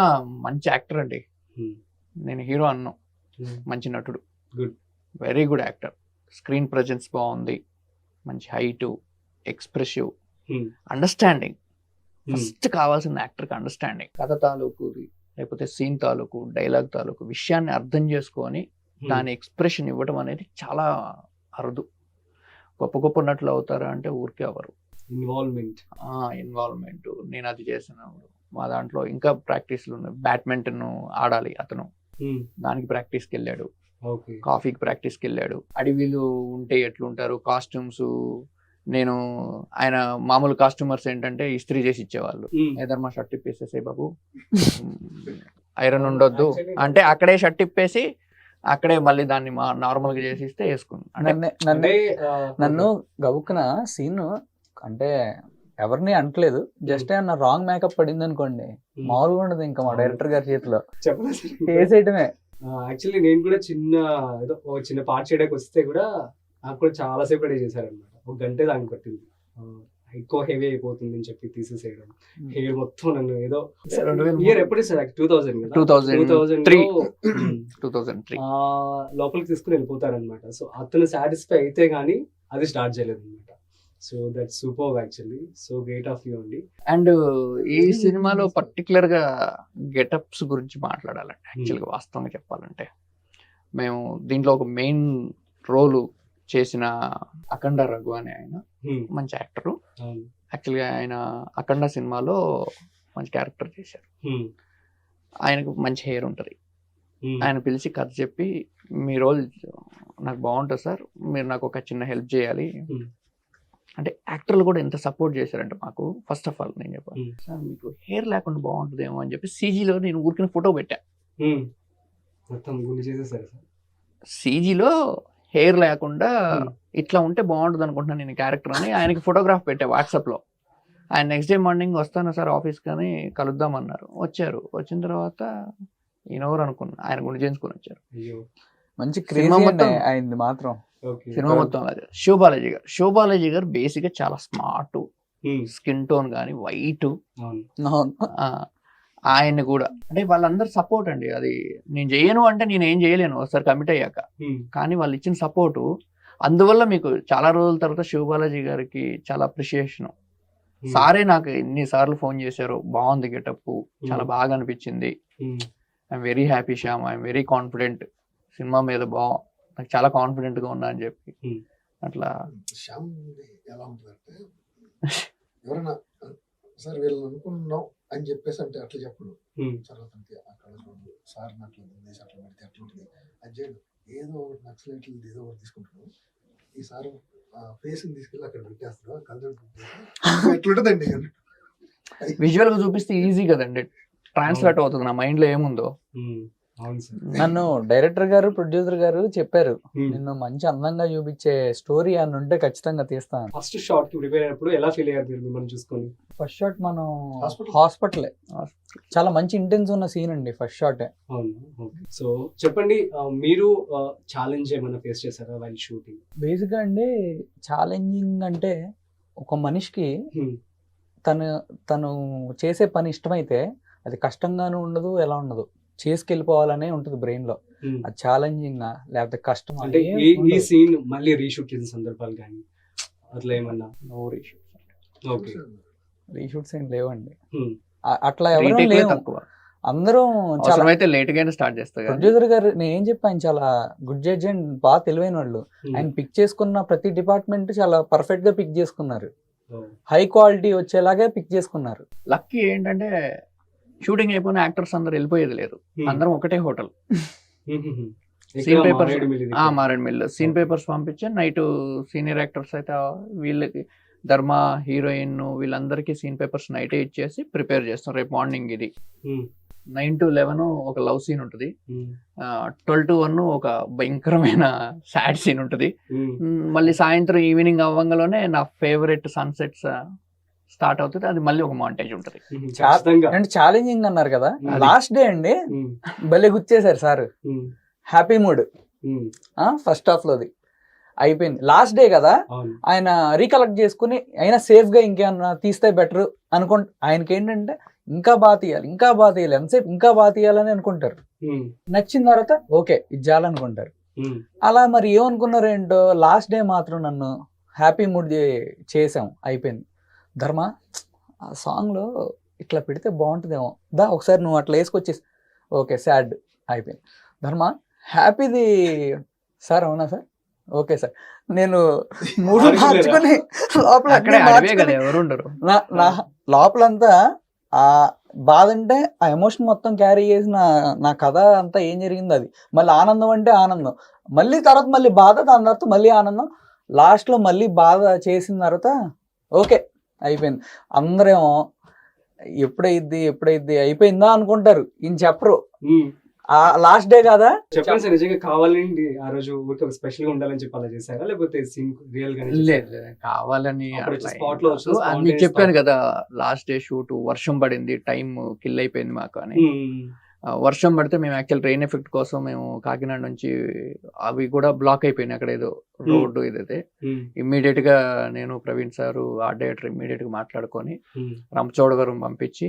మంచి యాక్టర్ అండి. నేను హీరో అన్నాను, మంచి నటుడు, good, very good actor. Screen presence బాగుంది, మంచి హైట్, ఎక్స్ప్రెసివ్, అండర్స్టాండింగ్. ఫస్ట్ కావాల్సిన యాక్టర్కి అండర్స్టాండింగ్. కథ తాలూకుది లేకపోతే సీన్ తాలూకు డైలాగ్ తాలూకు విషయాన్ని అర్థం చేసుకొని దాని ఎక్స్ప్రెషన్ ఇవ్వడం అనేది చాలా అరుదు. గొప్ప గొప్ప నటులు అవుతారా అంటే ఊరికే అవ్వరు. ఇన్వాల్వ్మెంట్. నేను అది చేసినప్పుడు మా దాంట్లో ఇంకా ప్రాక్టీస్లు ఉన్నాయి. బ్యాడ్మింటన్ ఆడాలి అతను, దానికి ప్రాక్టీస్కి వెళ్ళాడు. కాఫీకి ప్రాక్టీస్కి వెళ్ళాడు. అడవిలు ఉంటే ఎట్లుంటారు కాస్ట్యూమ్స్, నేను ఆయన మామూలు కాస్ట్యూమర్స్ ఏంటంటే ఇస్త్రీ చేసి ఇచ్చేవాళ్ళు. ఏదర్ మా షర్ట్ ఇప్పేసేసే బాబు, ఐరన్ ఉండొద్దు అంటే అక్కడే షర్ట్ ఇప్పేసి అక్కడే మళ్ళీ దాన్ని నార్మల్ గా చేసి ఇస్తే వేసుకున్నాను. నన్ను గబుక్కున సీన్ అంటే ఎవరిని అంటలేదు, జస్ట్ ఏమన్నా రాంగ్ మేకప్ పడింది అనుకోండి మామూలుగా ఉండదు ఇంకా మా డైరెక్టర్ గారి చేతిలో చేసేయటమే. యాక్చువల్లీ నేను కూడా చిన్న పార్ట్ చేయడానికి వస్తే కూడా నాకు కూడా చాలా సేపు రెడీ చేశారనమాట. 1 గంట దానికి పట్టింది. ఎక్కువ హెవీ అయిపోతుంది అని చెప్పి తీసేసేయడం. హెయిర్ మొత్తం నన్ను ఏదో ఇయర్ ఎప్పుడు సార్ 2003 లోపలికి తీసుకుని వెళ్ళిపోతారనమాట. సో అతను సాటిస్ఫై అయితే గానీ అది స్టార్ట్ చేయలేదు అనమాట. So that super actually. So great of you అండి. అండ్ ఈ సినిమాలో పర్టికులర్ గా గెటప్స్ గురించి మాట్లాడాలంటే యాక్చువల్గా వాస్తవంగా చెప్పాలంటే మేము దీంట్లో ఒక మెయిన్ రోల్ చేసిన అఖండ రఘు అనే ఆయన మంచి యాక్టరు. యాక్చువల్గా ఆయన అఖండ సినిమాలో మంచి క్యారెక్టర్ చేశారు. ఆయనకు మంచి హెయిర్ ఉంటుంది. ఆయన పిలిచి కథ చెప్పి మీ రోల్ నాకు బాగుంటుంది సార్, మీరు నాకు ఒక చిన్న హెల్ప్ చేయాలి అంటే యాక్టర్లు కూడా ఎంత సపోర్ట్ చేశారంటే మాకు. ఫస్ట్ ఆఫ్ ఆల్ నేను చెప్పాను సార్ మీకు హెయిర్ లేకుండా బాగుంటుందేమో అని చెప్పి సీజీలో నేను ఊరికిన ఫోటో పెట్టా. సీజీలో హెయిర్ లేకుండా ఇట్లా ఉంటే బాగుంటుంది అనుకుంటున్నాను నేను క్యారెక్టర్ అని ఆయనకి ఫోటోగ్రాఫ్ పెట్టా వాట్సాప్లో. ఆయన నెక్స్ట్ డే మార్నింగ్ వస్తాను సార్ ఆఫీస్ కానీ కలుద్దామన్నారు. వచ్చారు. వచ్చిన తర్వాత ఈయనెవరు అనుకున్నా ఆయన గుండె చేయించుకొని వచ్చారు. మంచి సినిమా మొత్తం అయింది మాత్రం. సినిమా మొత్తం శోభాలాజీ గారు బేసిక్ గా చాలా స్మార్ట్, స్కిన్ టోన్ కానీ వైట్. ఆయన్ని కూడా అంటే వాళ్ళందరూ సపోర్ట్ అండి. అది నేను చేయను అంటే నేను ఏం చేయలేను ఒకసారి కమిట్ అయ్యాక. కానీ వాళ్ళు ఇచ్చిన సపోర్టు, అందువల్ల మీకు చాలా రోజుల తర్వాత శివబాలాజీ గారికి చాలా అప్రిషియేషన్. సారే నాకు ఎన్నిసార్లు ఫోన్ చేశారు, బాగుంది గెటప్, చాలా బాగా అనిపించింది, I'm very happy Shyam, I'm very confident cinema మీద, నాకు చాలా కాన్ఫిడెంట్ గా ఉన్నా అని చెప్పి. అట్లా శ్యామ్ ఎలా ఉంటుందంటే ఎవరైనా సార్ వీళ్ళని అనుకున్నాం అని చెప్పేసి అంటే అట్లా చెప్పడు. తర్వాత అక్కడ సార్ అట్లా అట్లా పెడితే అట్లా ఉంటుంది అది చేయడు. ఏదో ఒకటి నక్సలైట్లు ఏదో ఒకటి తీసుకుంటాడు. ఈసారి ఫేస్ తీసుకెళ్ళి అక్కడ పెట్టేస్తాడు. కన్సల్ట్ ఎట్లుంటుందండి విజువల్ గా చూపిస్తే ఈజీ కదండి, ట్రాన్స్లేట్ అవుతుంది నా మైండ్ లో ఏముందో. నన్ను డైరెక్టర్ గారు ప్రొడ్యూసర్ గారు చెప్పారు, నిన్ను మంచి అందంగా చూపించే స్టోరీ అని ఉంటే ఖచ్చితంగా తీస్తాను. ఫస్ట్ షాట్ కి ప్రిపేర్ అయినప్పుడు ఎలా ఫీల్ అయ్యారు మీరు మిమ్మల్ని చూసుకొని? ఫస్ట్ షాట్ మనం హాస్పిటల్, చాలా మంచి ఇంటెన్స్ ఉన్న సీన్ అండి ఫస్ట్ షాట్. సో చెప్పండి, మీరు ఛాలెంజ్ ఏమైనా ఫేస్ చేశారా వైల్ షూటింగ్? బేసిక్ గా అండి ఛాలెంజింగ్ అంటే ఒక మనిషికి తను చేసే పని ఇష్టమైతే అది కష్టంగానూ ఉండదు, ఎలా ఉండదు, చేసుకెళ్ళిపోవాలనే ఉంటుంది బ్రెయిన్ లో. అది ఛాలెంజింగ్ లేకపోతే కష్టం అంటే ఈ సీన్ మళ్ళీ రీషూట్ చేసిన సందర్భాలు కానీ అట్లా ఏమన్నా? No reshoots. ఓకే, రీషూట్స్ ఏం లేవండి అట్లా, ఎవరు లేవు. అందరూ చాలా లేట్ గానే స్టార్ట్ చేస్తారు. ప్రొడ్యూసర్ గారు నేను ఏం చెప్పాను, చాలా గుడ్ జడ్జ్ అండ్ బాగా తెలివైన వాళ్ళు. ఆయన పిక్ చేసుకున్న ప్రతి డిపార్ట్మెంట్ చాలా పర్ఫెక్ట్ గా పిక్ చేసుకున్నారు, హై క్వాలిటీ వచ్చేలాగే పిక్ చేసుకున్నారు. లక్కీ ఏంటంటే షూటింగ్ అయిపోయిన యాక్టర్స్ అందరు వెళ్ళిపోయేది లేదు, అందరం ఒకటే hotel. Scene papers Maredumilli scene papers పంపించాను. నైట్ సీనియర్ యాక్టర్స్ అయితే వీళ్ళకి ధర్మ, హీరోయిన్ వీళ్ళందరికీ సీన్ పేపర్స్ నైటే ఇచ్చేసి ప్రిపేర్ చేస్తాం, రేపు మార్నింగ్ ఇది 9 to 11 ఒక లవ్ సీన్ ఉంటుంది, 12 to 1 ఒక భయంకరమైన సాడ్ సీన్ ఉంటుంది. మళ్ళీ సాయంత్రం ఈవినింగ్ అవ్వంగానే నా ఫేవరెట్ సన్సెట్స్ స్టార్ట్ అవుతుంది, అది మళ్ళీ ఒక మాంటేజ్ ఉంటుంది. అంటే ఛాలెంజింగ్ అన్నారు కదా, లాస్ట్ డే అండి భలే గుర్చేశారు sir. Happy mood first half లోది అయిపోయింది, లాస్ట్ డే కదా ఆయన రీకలెక్ట్ చేసుకుని అయినా సేఫ్ గా ఇంకేమన్నా తీస్తే బెటర్ అనుకుంటా. ఆయనకి ఏంటంటే ఇంకా బాగా తీయాలి, ఇంకా బాగా తీయాలి, ఎంతసేపు ఇంకా బాగా తీయాలని అనుకుంటారు. నచ్చిన తర్వాత ఓకే ఇది చాలనుకుంటారు. అలా మరి ఏమనుకున్నారు ఏంటో, లాస్ట్ డే మాత్రం నన్ను హ్యాపీ మూడ్ చేసాం, అయిపోయింది. ధర్మ ఆ సాంగ్ లో ఇట్లా పెడితే బాగుంటుందేమో, దా ఒకసారి నువ్వు అట్లా వేసుకొచ్చేసి, ఓకే సాడ్ అయిపోయింది. ధర్మ హ్యాపీది సార్, అవునా సార్, ఓకే సార్. నేను మూడు మార్చుకొని నా లోపలంతా ఆ బాధ అంటే ఆ ఎమోషన్ మొత్తం క్యారీ చేసిన నా కథ అంతా ఏం జరిగింది అది. మళ్ళీ ఆనందం అంటే ఆనందం, మళ్ళీ తర్వాత మళ్ళీ బాధ, దాని తర్వాత మళ్ళీ ఆనందం, లాస్ట్ లో మళ్ళీ బాధ చేసిన తర్వాత ఓకే అయిపోయింది. అందరేమో ఎప్పుడైద్ది అయిపోయిందా అనుకుంటారు, ఈయన చెప్పరు. ఆ లాస్ట్ డే కదా చెప్పండి సార్, నిజంగా కావాలండి ఆ రోజు ఊరికి స్పెషల్ గా ఉండాలని చెప్పి అలా చేశారా, లేకపోతే రియల్ గా కావాలని స్పాట్ లో మీకు చెప్పాను కదా, లాస్ట్ డే షూట్ వర్షం పడింది, టైం కిల్ అయిపోయింది మాకు అని. వర్షం పడితే మేము యాక్చువల్ రెయిన్ ఎఫెక్ట్ కోసం మేము కాకినాడ నుంచి అవి కూడా బ్లాక్ అయిపోయినాయి అక్కడ ఏదో రోడ్డు ఇదైతే. ఇమ్మీడియట్ గా నేను Praveen sir art director immediate గా మాట్లాడుకొని రంపచోడవరం పంపించి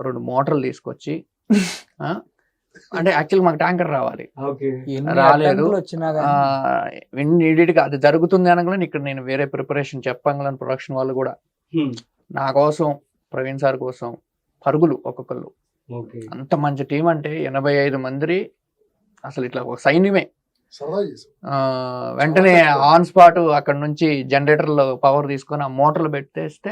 2 మోటార్లు తీసుకొచ్చి, అంటే యాక్చువల్ మాకు ట్యాంకర్ రావాలి, రాలేదు. ఇమ్మీడియట్ గా అది జరుగుతుంది అనగానే ఇక్కడ నేను వేరే ప్రిపరేషన్ చెప్పంగానే ప్రొడక్షన్ వాళ్ళు కూడా నా కోసం, ప్రవీణ్ సార్ కోసం పరుగులు ఒక్కొక్కళ్ళు. అంత మంచి టీం అంటే 85 మంది అసలు ఇట్లా ఒక సైన్యమే. వెంటనే ఆన్ స్పాట్ అక్కడ నుంచి జనరేటర్లో పవర్ తీసుకొని ఆ మోటార్లు పెట్టేస్తే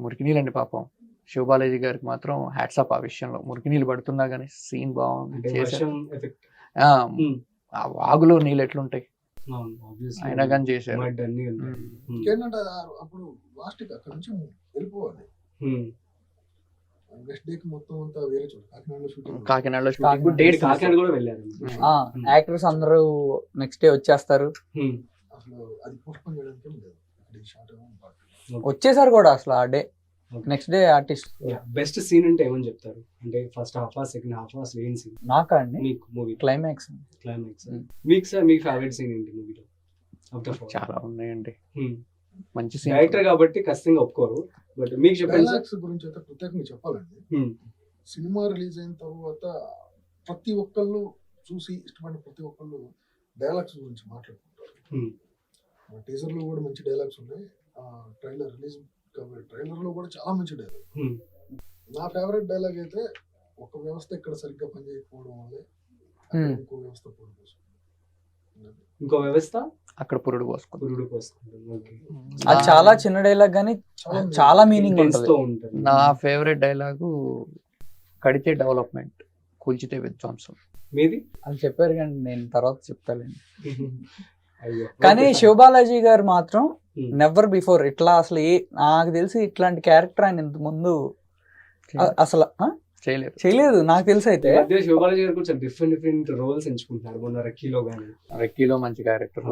మురికి నీళ్ళండి పాపం. శివబాలాజీ గారికి మాత్రం హ్యాట్స్ ఆఫ్ ఆ విషయంలో. మురికి నీళ్ళు పడుతున్నా కానీ సీన్ బాగుంది చేశారు. ఆ వాగులో నీళ్ళు ఎట్లుంటాయి అయినా కానీ చేశారు. కాకినాడలో యాక్టర్స్ అందరూ నెక్స్ట్ డే వచ్చేస్తారు, వచ్చేసారు కూడా అసలు ఆ day. Next day artist best scene అంటే ఏమని చెప్తారు, అంటే ఫస్ట్ హాఫ్ సెకండ్ హాఫ్ అసలు ఏం సీన్? నాకా అండి మీకు మూవీ క్లైమాక్స్. మీకు సార్ మీ ఫేవరెట్ సీన్ ఏంటి మూవీలో? చాలా ఉన్నాయండి, మంచి సీన్. డైరెక్టర్ కాబట్టి ఖచ్చితంగా ఒప్పుకోరు, బట్ మీకు చెప్పండి గురించి అయితే ప్రత్యేకంగా చెప్పాలండి. సినిమా రిలీజ్ అయిన తర్వాత ప్రతి ఒక్కళ్ళు చూసి ఇష్టపడిన ప్రతి ఒక్కళ్ళు డైలాగ్స్ గురించి మాట్లాడుకుంటారు. టీజర్ లో కూడా మంచి డైలాగ్స్ ఉన్నాయి, ట్రైలర్ రిలీజ్ ట్రైలర్ లో కూడా చాలా మంచి డైలాగ్. నా ఫేవరెట్ డైలాగ్ అయితే, ఒక వ్యవస్థ ఇక్కడ సరిగ్గా పనిచేయకపోవడం వల్లే ఇంకో వ్యవస్థ ఇంకో వ్యవస్థ అక్కడ పురుడు పోసుకుంటుంది. అది చాలా చిన్న డైలాగ్ కానీ చాలా మీనింగ్ ఉంటుంది. నా ఫేవరెట్ డైలాగు కడితే డెవలప్మెంట్, కూల్చితే విధ్వంసం. మీది? అది చెప్పారు కానీ నేను తర్వాత చెప్తానండి. కానీ శివబాలాజీ గారు మాత్రం నెవర్ బిఫోర్ ఇట్లా అసలు నాకు తెలిసి ఇట్లాంటి క్యారెక్టర్ ఆయన ఇంత ముందు అసలు చేయలేదు నాకు తెలిసి. అయితే శివబాలాజీ గారు కొంచెం డిఫరెంట్ రోల్స్ ఎంచుకుంటున్నారు. మొన్న రెక్కీలో మంచి క్యారెక్టర్,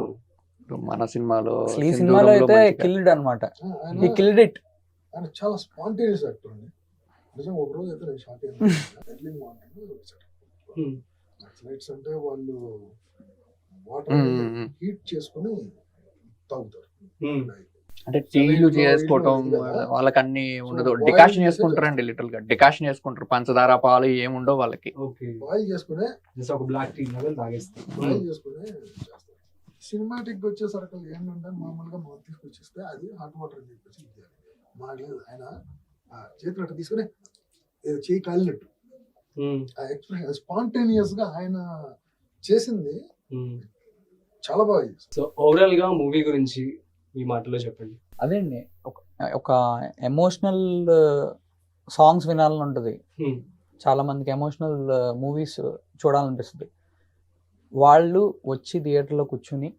మన సినిమాలో ఈ సినిమాలో అయితే కిల్డ్ అనమాట. ఈ కిల్డ్ ఇట్. ఆయన చాలా స్పాంటేనియస్ యాక్టర్ అండి. నిజంగా ఒక రోజు అయితే నేను షాక్ అయ్యాను. ఎర్లీ మార్నింగ్ నక్సలైట్స్ అంటే వాళ్ళు వాటర్ హీట్ చేసుకుని తాగుతారు, అంటే టీలు చేసుకోవటం వాళ్ళకి అన్ని ఉండదు, డికాషన్ చేసుకుంటారండి. లిటిల్ గా డికాషన్ చేసుకుంటారు, పంచదార పాలు ఏముండవు వాళ్ళకి. బాయిల్ చేసుకునే బ్లాక్ టీ బాయిల్ చేసుకునే చేస్తారు. సినిమాటిక్ వచ్చేసరికి ఏంటంటే మామూలుగా మనం తీసుకొచ్చేస్తే అది హాట్ వాటర్ అని చెప్పేసి మాకు లేదు. ఆయన చేతులు అట్లా తీసుకుని చేయి కాలినట్టు ఆ ఎక్స్ప్రెషన్ స్పాంటేనియస్ గా ఆయన చేసింది చాలా బాగా చేసింది. సో ఓవరాల్ గా మూవీ గురించి మీ మాటలో చెప్పండి. అదే అండి, ఒక ఎమోషనల్ సాంగ్స్ వినాలని ఉంటుంది, చాలా మందికి ఎమోషనల్ మూవీస్ చూడాలనిపిస్తుంది. వాళ్ళు వచ్చి థియేటర్లో కూర్చుని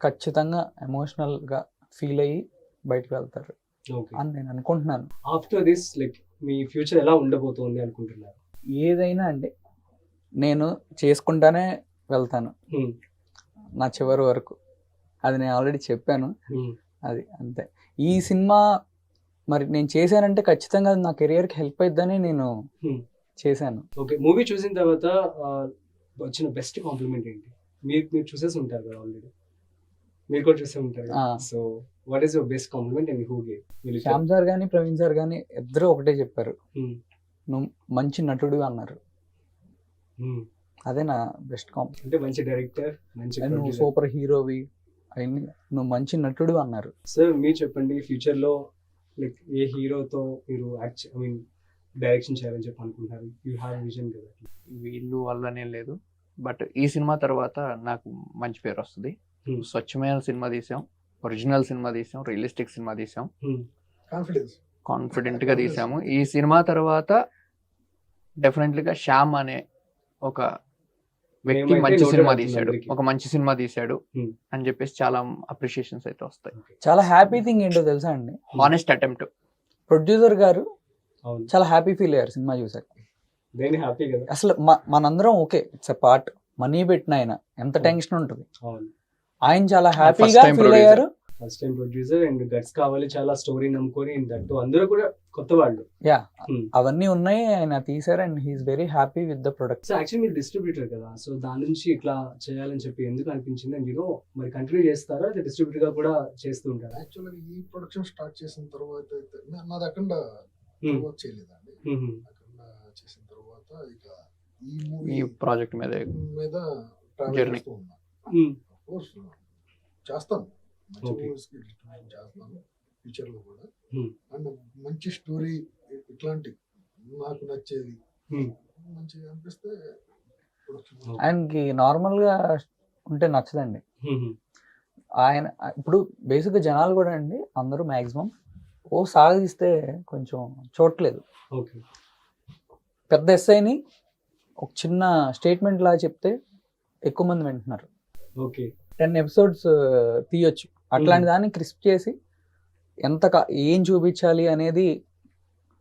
ఖచ్చితంగా ఎమోషనల్గా ఫీల్ అయ్యి బయటకు వెళ్తారు అని నేను అనుకుంటున్నాను. After this like me future ఎలా ఉండబోతోంది అనుకుంటున్నారు? ఏదైనా అండి నేను చేసుకుంటానే వెళ్తాను Hmm. నా చివరి వరకు. అది నేను ఆల్రెడీ చెప్పాను. Hmm. అది అంతే. ఈ సినిమా మరి నేను చేశానంటే ఖచ్చితంగా అది నా కెరియర్కి హెల్ప్ అయిద్దని నేను Hmm. చేశాను. ఓకే, మూవీ చూసిన తర్వాత వచ్చిన బెస్ట్ కాంప్లిమెంట్ ఏంటి? మీరు చూసేసి ఉంటారు కదా ఆల్రెడీ, మీరు కూడా చూసే ఉంటారు. ఆ. So what is your best compliment and who gave? Shyam sir కానీ ప్రవీణ్ సార్ కానీ ఇద్దరు ఒకటే చెప్పారు, నువ్వు మంచి నటుడు అన్నారు. అదే నా బెస్ట్ కాంప్లిమెంట్. అంటే మంచి డైరెక్టర్, మంచి నువ్వు producer. సూపర్ హీరోవి అవన్నీ, నువ్వు మంచి నటుడు అన్నారు. సార్ మీరు చెప్పండి, ఫ్యూచర్ లో లైక్ ఏ హీరోతో మీరు డైరెక్షన్ చేయాలని చెప్పి అనుకుంటున్నారు? యూ హ్యావ్ విజన్ కదా. వీళ్ళు వల్లనే లేదు, బట్ ఈ సినిమా తర్వాత నాకు మంచి పేరు వస్తుంది. Hmm. స్వచ్ఛమైన సినిమా తీసాం, ఒరిజినల్ సినిమా తీసాం, రియలిస్టిక్ సినిమా తీసాం, కాన్ఫిడెన్స్. కాన్ఫిడెంట్ గా తీసాము. ఈ సినిమా తర్వాత డెఫినెట్లీగా శ్యామ్ అనే ఒక వ్యక్తి మేమైతే మంచి noted సినిమా అవుతుంది తీశాడు, అందరికీ. ఒక మంచి సినిమా తీశాడు Hmm. అని చెప్పేసి చాలా అప్రిషియేషన్స్ అయితే వస్తాయి. చాలా హ్యాపీ థింగ్ ఏంటో తెలుసా అండి, హానెస్ట్ అటెంప్ట్. ప్రొడ్యూసర్ గారు అవును, చాలా హ్యాపీ ఫీల్ అయ్యారు సినిమా చూసాక. దేని హ్యాపీ కదా. అసలు మనందరం okay, it's a part, money పెట్టిన ఆయన ఎంత టెన్షన్ ఉంటుంది, అవును, ఆయన చాలా హ్యాపీగా time ఫీల్ producer. అయ్యారు. First time producer and guts కావాలి, చాలా స్టోరీ నమ్ముకొని దట్టు అందరూ కూడా కొత్త వాళ్ళు. Yeah, Hmm. అవన్నీ ఉన్నాయి, ఆయన తీసారు and he's very happy with the product. So actually మీరు డిస్ట్రిబ్యూటర్ కదా, సో దాని నుంచి ఇట్లా చేయాలని చెప్పి ఎందుకు అనిపించింది? అండ్ మరి కంటిన్యూ చేస్తారా, లేదా డిస్ట్రిబ్యూటర్ గా కూడా చేస్తూ ఉంటారా? యాక్చువల్గా ఈ ప్రొడక్షన్ స్టార్ట్ చేసిన తర్వాత అయితే నాది అఖండ Hmm. వర్క్ చేయలేదండి. Hmm. అఖండ చేసిన తర్వాత ఇక ఈ ఈ మూవీ ప్రాజెక్ట్ మీద మీద ట్రావెల్ Journey. చేస్తూ ఉన్నా. Hmm. కోర్స్ చేస్తాను, మంచి Okay. మూవీస్కి డిస్ట్రిబ్యూషన్ చేస్తాను ఫ్యూచర్ లో కూడా. Hmm. అండ్ మంచి స్టోరీ ఇట్లాంటి నాకు నచ్చేది Hmm. మంచిగా అనిపిస్తే ప్రొడక్షన్. ఆయనకి నార్మల్ గా ఉంటే నచ్చదండి. Hmm. ఆయన ఇప్పుడు బేసిక్గా జనాలు కూడా అండి అందరూ మాక్సిమం ఓ సాగదీస్తే కొంచెం చూడట్లేదు. ఓకే. పెద్ద ఎస్ఐని ఒక చిన్న స్టేట్మెంట్ లా చెప్తే ఎక్కువ మంది వింటున్నారు. ఓకే. 10 ఎపిసోడ్స్ తీయొచ్చు, అట్లాంటి దాన్ని క్రిస్ప్ చేసి ఎంత ఏం చూపించాలి అనేది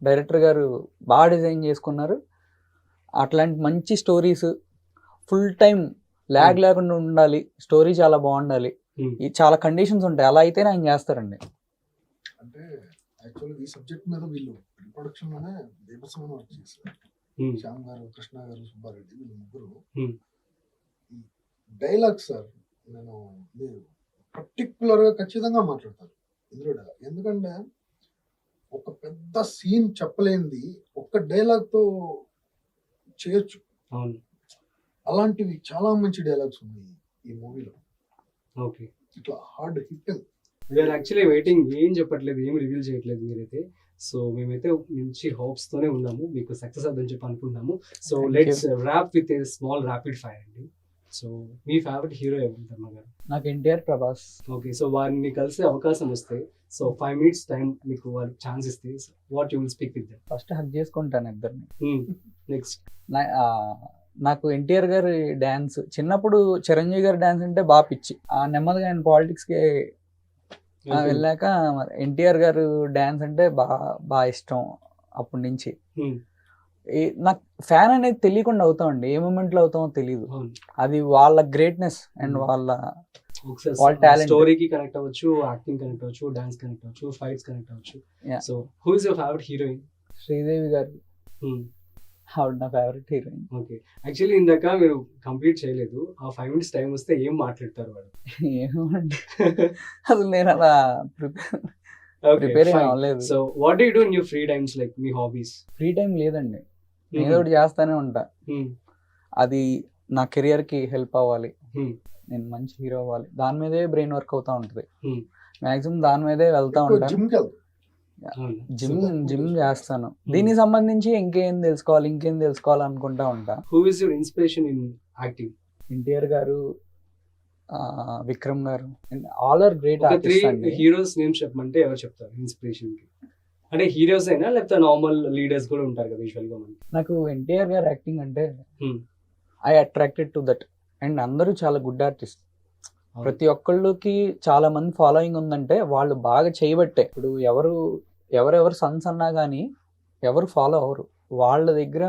డైరెక్టర్ గారు బాగా డిజైన్ చేసుకున్నారు. అట్లాంటి మంచి స్టోరీస్ ఫుల్ టైం ల్యాగ్ లేకుండా ఉండాలి, స్టోరీ చాలా బాగుండాలి, Hmm. ఈ చాలా కండిషన్స్ ఉంటాయి, అలా అయితేనే ఆయన చేస్తారండి. అంటే యాక్చువల్గా ఈ సబ్జెక్ట్ మీద వీళ్ళు ప్రీ ప్రొడక్షన్ లోనే దేవస్వామి వర్క్ చేశారు. Hmm. శ్యామ్ గారు, కృష్ణ గారు, సుబ్బారెడ్డి వీళ్ళు ముగ్గురు. Hmm. డైలాగ్ సార్ నేను మీరు పర్టికులర్ గా ఖచ్చితంగా మాట్లాడతారు ఇందులో dialogue. ఎందుకంటే ఒక పెద్ద సీన్ చెప్పలేనిది ఒక్క డైలాగ్ తో చేయొచ్చు. అవును. అలాంటివి చాలా మంచి డైలాగ్స్ ఉన్నాయి ఈ మూవీలో. ఓకే. ఇట్లా hard hit. We are actually waiting, ఏం చెప్పట్లేదు, ఏం రివీల్ చేయట్లేదు మీరైతే. సో మేమైతే మంచి హోప్స్ తోనే ఉన్నాము, మీకు సక్సెస్ అవుతుందని చెప్పి అనుకుంటున్నాము. So Thank let's wrap with a small rapid fire అండి. సో మీ ఫేవరెట్ హీరో ఎవరు ధర్మ గారు? నాకు ఎన్టీఆర్, ప్రభాస్. ఓకే. సో వారిని కలిసే అవకాశం వస్తే, సో 5 minutes టైం మీకు వారికి ఛాన్స్ ఇస్తే, what you will speak with them? First hug చేసుకుంటాను ఇద్దరిని. నెక్స్ట్. నాకు ఎన్టీఆర్ గారి డ్యాన్స్ చిన్నప్పుడు, చిరంజీవి గారి డ్యాన్స్ అంటే బాగా పిచ్చి. నెమ్మదిగా ఆయన పాలిటిక్స్కి వెళ్ళాక ఎన్టీఆర్ గారు డ్యాన్స్ అంటే బాగా ఇష్టం అప్పటి నుంచి. నాకు ఫ్యాన్ అనేది తెలియకుండా అవుతామండి, ఏ మూమెంట్లో అవుతామో తెలియదు. అది వాళ్ళ గ్రేట్నెస్ అండ్ వాళ్ళ talent. స్టోరీకి కనెక్ట్ అవ్వచ్చు, యాక్టింగ్ కనెక్ట్ అవ్వచ్చు, డాన్స్ కనెక్ట్ అవ్వచ్చు, ఫైట్స్ కనెక్ట్ అవ్వచ్చు. Yeah. So who is your favourite heroine? Sridevi గారు ఆవిడ నా ఫేవరెట్ హీరోయిన్. ఓకే. యాక్చువల్లీ ఇందాక మీరు కంప్లీట్ చేయలేదు, ఆ 5 minutes టైం వస్తే ఏం మాట్లాడతారు వాళ్ళు? ఏమండి అసలు నేను అలా ప్రిపేర్ అవ్వలేదు. So what do you do in your free times, like me hobbies? Free time లేదండి, ఏదో ఒకటి చేస్తానే ఉంటా. అది నా కెరియర్ కి హెల్ప్ అవ్వాలి, నేను మంచి హీరో అవ్వాలి, దాని మీదే బ్రెయిన్ వర్క్ అవుతా ఉంటుంది. మాక్సిమం దాని మీదే వెళ్తా ఉంటాను. జిమ్ చేస్తాను. దీనికి సంబంధించి ఇంకేం తెలుసుకోవాలి అనుకుంటా ఉంటా. Who is your inspiration in acting? NTR గారు, విక్రమ్ గారు, ఆల్ ఆర్ గ్రేట్ ఒక 3 ఆర్టిస్ట్ అండి. హీరోస్ నేమ్స్ చెప్పమంటే ఎవరు చెప్తారు ఇన్స్పిరేషన్ కి? అంటే హీరోస్ అయినా లేకపోతే నార్మల్ లీడర్స్ కూడా ఉంటారు కదా యూజువల్ గా మనకి. నాకు ఎన్టీఆర్ గారు యాక్టింగ్ అంటే Hmm. I attracted to that. And అందరూ చాలా గుడ్ ఆర్టిస్ట్. ప్రతి ఒక్కళ్ళకి చాలా మంది ఫాలోయింగ్ ఉందంటే వాళ్ళు బాగా చేయబట్టే. ఇప్పుడు ఎవరెవరు సన్స్ అన్నా కానీ ఎవరు ఫాలో అవ్వరు. వాళ్ళ దగ్గర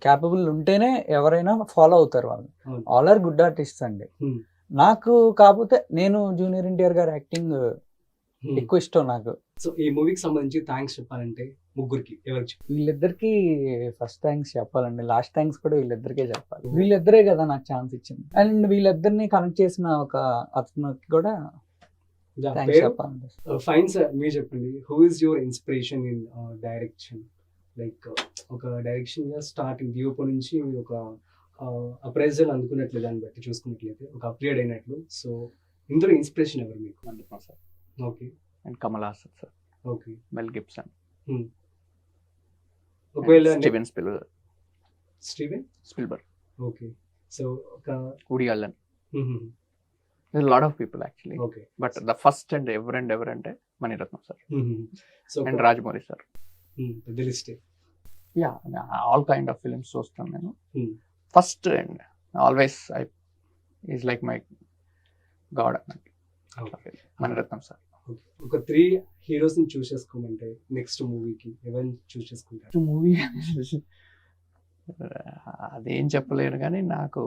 క్యాపబుల్ ఉంటేనే ఎవరైనా ఫాలో అవుతారు వాళ్ళు. అవును. ఆల్ ఆర్ గుడ్ ఆర్టిస్ట్ అండి. Hmm. నాకు కాకపోతే నేను జూనియర్ ఎన్టీఆర్ గారి యాక్టింగ్ ఎక్కువ ఇష్టం నాకు. సో ఈ మూవీకి సంబంధించి థ్యాంక్స్ చెప్పాలంటే ముగ్గురికి ఎవరికి చెప్పాలి? వీళ్ళిద్దరికి ఫస్ట్ థ్యాంక్స్ చెప్పాలండి, లాస్ట్ థ్యాంక్స్ కూడా వీళ్ళిద్దరికే చెప్పాలి. వీళ్ళిద్దరే కదా నాకు ఛాన్స్ ఇచ్చింది, అండ్ వీళ్ళిద్దరిని కనెక్ట్ చేసిన ఒక అతనికి కూడా థ్యాంక్స్ చెప్పాలండి. ఫైన్ సార్, మీరు చెప్పండి, who is your inspiration in direction? Like ఒక డైరెక్షన్ గా స్టార్టింగ్ డిఓపో నుంచి మీరు ఒక అప్రైజల్ అందుకున్నట్లు దాన్ని బట్టి చూసుకున్నట్లయితే ఒక అప్గ్రేడ్ అయినట్లు. సో ఇందులో ఇన్స్పిరేషన్ ఎవరు మీకు? అందుకో sir. Okay and Kamal Haasan sir, okay. Mel Gibson, ఒకవేళ స్టీవెన్ స్పిల్బర్గ్, ఓకే. సో ఒక Woody Allen, lot of people actually. Okay. But the first and ever అంటే Mani Ratnam sir so and Rajamouli sir. పెద్ద లిస్టే. Yeah, all kind of films చూస్తాను నేను. Hmm. First and always I is like my god Mani Ratnam sir. ఒక 3 heroes ని చూస్ చేసుకోమంటే next మూవీకి ఎవరిని చూస్ చేసుకుంటారు? మూవీ అదేం చెప్పలేను కానీ నాకు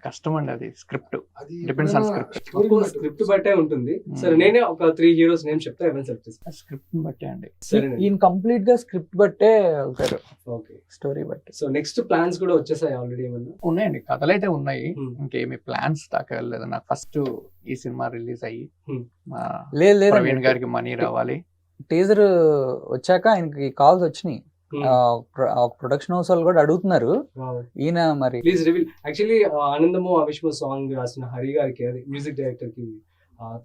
కష్టం అండి, అది స్క్రిప్ట్ అది Depends on script. స్క్రిప్ట్ బట్టే ఉంటుంది. సరే, నేనే ఒక 3 హీరోస్ నేమ్ చెప్తా, ఎవరిని సెలెక్ట్ చేస్తాను? స్క్రిప్ట్ బట్టే అండి. సరే. ఈయన కంప్లీట్ గా స్క్రిప్ట్ బట్టే వెళ్తారు, ఓకే. స్టోరీ బట్టి. సో నెక్స్ట్ ప్లాన్స్ కూడా వచ్చేసాయి ఆల్రెడీ ఏమన్నా? ఉన్నాయండి, కథలు అయితే ఉన్నాయి. Hmm. ఇంకేమి ప్లాన్స్ దాకా వెళ్ళలేదు. నాకు ఫస్ట్ ఈ సినిమా రిలీజ్ అయ్యి Hmm. మా లేదు ప్రవీణ్ గారికి మనీ రావాలి. టీజర్ వచ్చాక ఆయనకి కాల్స్ వచ్చినాయి, ప్రొడక్షన్ హౌస్ వాళ్ళు కూడా అడుగుతున్నారు ఈయన మరి. Please reveal. యాక్చువల్లీ ఆనందము ఆవిష్మ సాంగ్ రాసిన హరి గారికి, అది మ్యూజిక్ డైరెక్టర్ కి,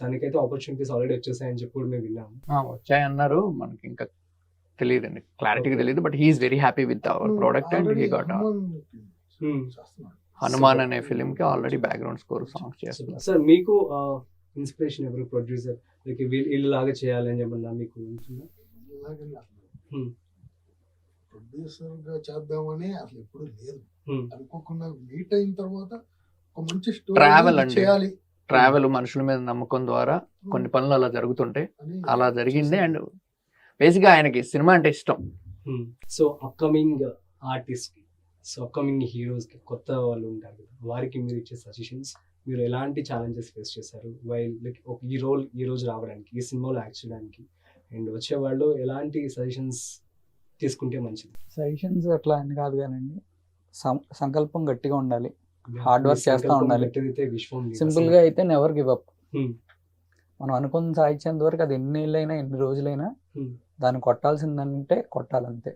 తనకైతే ఆపర్చునిటీస్ ఆల్రెడీ వచ్చేసాయని చెప్పి కూడా మేము విన్నాము. వచ్చాయన్నారు, మనకి ఇంకా తెలియదండి, క్లారిటీగా తెలియదు. But he's very happy with our product and he got Hanuman అనే ఫిలిం కి ఆల్రెడీ బ్యాక్గ్రౌండ్ స్కోర్ సాంగ్స్ చేస్తున్నారు. సార్, మీకు ఇన్స్పిరేషన్ ఎవరు? ప్రొడ్యూసర్ లైక్ వీళ్ళలాగా చేయాలని ఏమన్నా మీకు ఉంటుందా? ప్రొడ్యూసర్ గా చేద్దామని అసలు ఎప్పుడు లేదు. అనుకోకుండా మీట్ అయిన తర్వాత ఒక మంచి ట్రావెల్ స్టోరీ అండి. చేయాలి ట్రావెల్, మనుషుల మీద నమ్మకం ద్వారా కొన్ని పనులు అలా జరుగుతుంటాయి. అని అలా జరిగింది. అండ్ బేసిక్ గా ఆయనకి సినిమా అంటే ఇష్టం. సో అప్కమింగ్ ఆర్టిస్ట్ కి, సో అప్కమింగ్ హీరోస్ కి, కొత్త వాళ్ళు ఉంటారు కదా, వారికి మీరు ఇచ్చే సజెషన్స్, మీరు ఎలాంటి ఛాలెంజెస్ ఫేస్ చేశారు వైల్ లైక్ ఒక ఈ రోజు రావడానికి, ఈ సినిమాలో యాక్ట్ చేయడానికి, అండ్ వచ్చే వాళ్ళు ఎలాంటి సజెషన్స్ తీసుకుంటే మంచిది? సజెషన్స్ అట్లా అని కాదు కానండి, సంకల్పం గట్టిగా ఉండాలి, హార్డ్ వర్క్ చేస్తూ ఉండాలి. సింపుల్ గా అయితే నెవర్ గివ్ అప్. మనం అనుకున్న సాధించేంత వరకు, అది ఎన్ని ఏళ్ళైనా ఎన్ని రోజులైనా దాన్ని కొట్టాల్సిందంటే కొట్టాలంతే.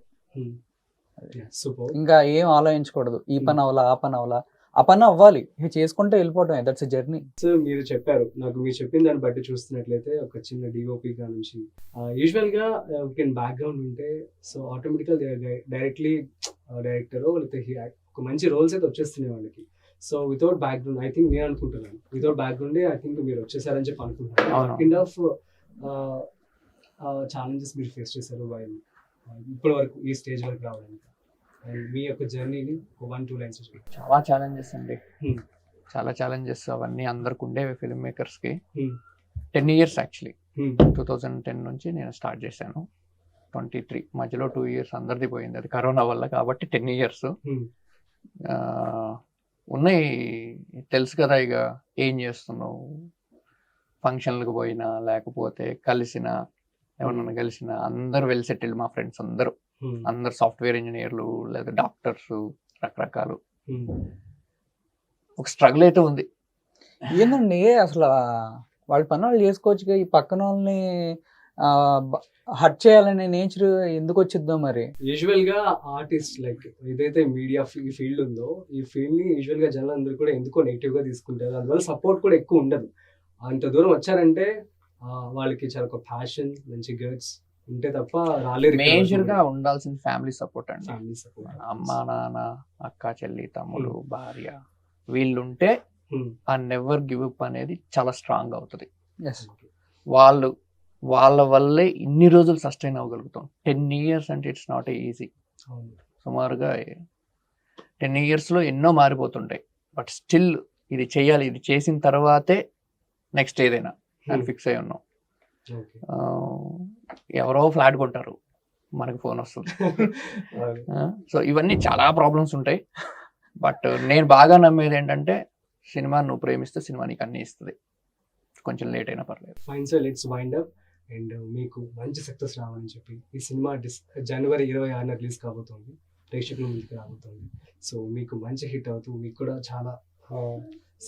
ఇంకా ఏం ఆలోచించకూడదు, ఈ పని అవలా ఆ పని అవలా, ఆ పని అవ్వాలి, ఇది చేసుకుంటే వెళ్ళిపోవటం. That's journey. సో మీరు చెప్పారు, నాకు మీరు చెప్పిన దాన్ని బట్టి చూస్తున్నట్లయితే ఒక చిన్న డిఓపి గా నుంచి యూజువల్ గా బ్యాక్గ్రౌండ్ ఉంటే, సో ఆటోమేటిక్గా డైరెక్ట్లీ డైరెక్టర్ లేకపోతే ఒక మంచి రోల్స్ అయితే వచ్చేస్తున్నాయి వాళ్ళకి. So without background, I think నేను అనుకుంటున్నాను, వితౌట్ బ్యాక్గ్రౌండ్ ఐ థింక్ మీరు వచ్చేసారని చెప్పి అనుకుంటున్నాను. కైండ్ ఆఫ్ ఛాలెంజెస్ మీరు ఫేస్ చేశారు వైల్ ఇప్పటి వరకు ఈ స్టేజ్ వరకు రావడానికి, మీ యొక్క జర్నీని 1-2 లైన్స్ చాలా ఛాలెంజెస్ అండి, చాలా ఛాలెంజెస్. అవన్నీ అందరికి ఉండేవి ఫిల్మ్ మేకర్స్ కి. 10 years యాక్చువల్లీ, 2010 నుంచి నేను స్టార్ట్ చేశాను. 23 మధ్యలో 2 years అందరిది పోయింది, అది కరోనా వల్ల. కాబట్టి 10 years ఉన్నాయి. తెలుసు కదా, ఇక ఏం చేస్తున్నావు, ఫంక్షన్లకు పోయినా లేకపోతే కలిసిన ఎవరన్నా కలిసిన అందరు వెల్ సెటిల్డ్. మా ఫ్రెండ్స్ అందరూ సాఫ్ట్వేర్ ఇంజనీర్లు లేదా డాక్టర్స్, రకరకాలు. ఒక స్ట్రగుల్ అయితే ఉంది. ఏందండి అసలు వాళ్ళ పని వాళ్ళు చేసుకోవచ్చు, ఈ పక్కన వాళ్ళని హర్ట్ చేయాలనే నేచర్ ఎందుకు వచ్చిద్దో మరి. యూజువల్ గా ఆర్టిస్ట్ లైక్ ఏదైతే మీడియా ఫీల్డ్ ఉందో, ఈ ఫీల్డ్ ని యూజువల్ గా జనాలు అందరూ కూడా ఎందుకో నెగిటివ్ గా తీసుకుంటారు. అందువల్ల సపోర్ట్ కూడా ఎక్కువ ఉండదు. అంత దూరం వచ్చారంటే వాళ్ళకి చాలా ఒక ప్యాషన్, మంచి గర్ల్స్ ఉంటే తప్ప రాలేరు. మేజర్ గా ఉండాల్సిన ఫ్యామిలీ సపోర్ట్ అండి. ఫ్యామిలీ సపోర్ట్, అమ్మ నాన్న, అక్క చెల్లి, తమ్ముడు, భార్య, వీళ్ళుంటే ఆ నెవర్ గివ్ అప్ అనేది చాలా స్ట్రాంగ్ అవుతుంది. వాళ్ళ వల్లే ఇన్ని రోజులు సస్టైన్ అవ్వగలుగుతాం. 10 years అంటే ఇట్స్ నాట్ ఈజీ. సుమారుగా 10 years లో ఎన్నో మారిపోతుంటాయి. బట్ స్టిల్ ఇది చేయాలి, ఇది చేసిన తర్వాతే నెక్స్ట్ ఏదైనా అని ఫిక్స్ అయి ఉన్నాం. ఎవరో ఫ్లాట్ కొంటారు, మనకు ఫోన్ వస్తుంది. సో ఇవన్నీ చాలా ప్రాబ్లమ్స్ ఉంటాయి. బట్ నేను బాగా నమ్మేది ఏంటంటే సినిమా నువ్వు ప్రేమిస్తే సినిమా నీకు అన్నీ ఇస్తుంది, కొంచెం లేట్ అయినా పర్లేదు. Fine sir, let's wind up. And మీకు మంచి సక్సెస్ రావాలని చెప్పి ఈ సినిమా జనవరి 26న రిలీజ్ కాబోతోంది, ప్రేక్షకుల ముందుకు రాబోతోంది. సో మీకు మంచి హిట్ అవుతూ మీకు కూడా చాలా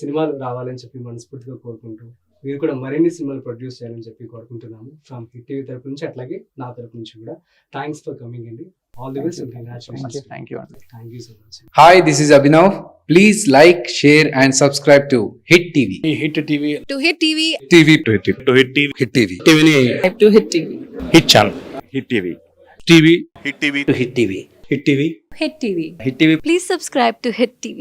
సినిమాలు రావాలని చెప్పి మనస్ఫూర్తిగా కోరుకుంటూ మీరు కూడా మరిన్ని సినిమాలు ప్రొడ్యూస్ చేయాలని చెప్పి కోరుకుంటున్నాము ఫ్రమ్ హిట్ టీవీ తరపు నుంచి, అట్లాగే నా తరపు నుంచి కూడా. థ్యాంక్స్ ఫర్ కమింగ్ అండి. All the best. Congratulations. Thank you అండి. Thank you so much. Hi, this is Abhinav. Please like, share, and subscribe to Hit TV. Hit TV To Hit TV. TV. To hit TV Hit TV. టీవీని To Hit TV. Hit channel hit TV TV hit TV Hit TV. Hit TV Hit TV. Hit TV. Please subscribe to Hit TV.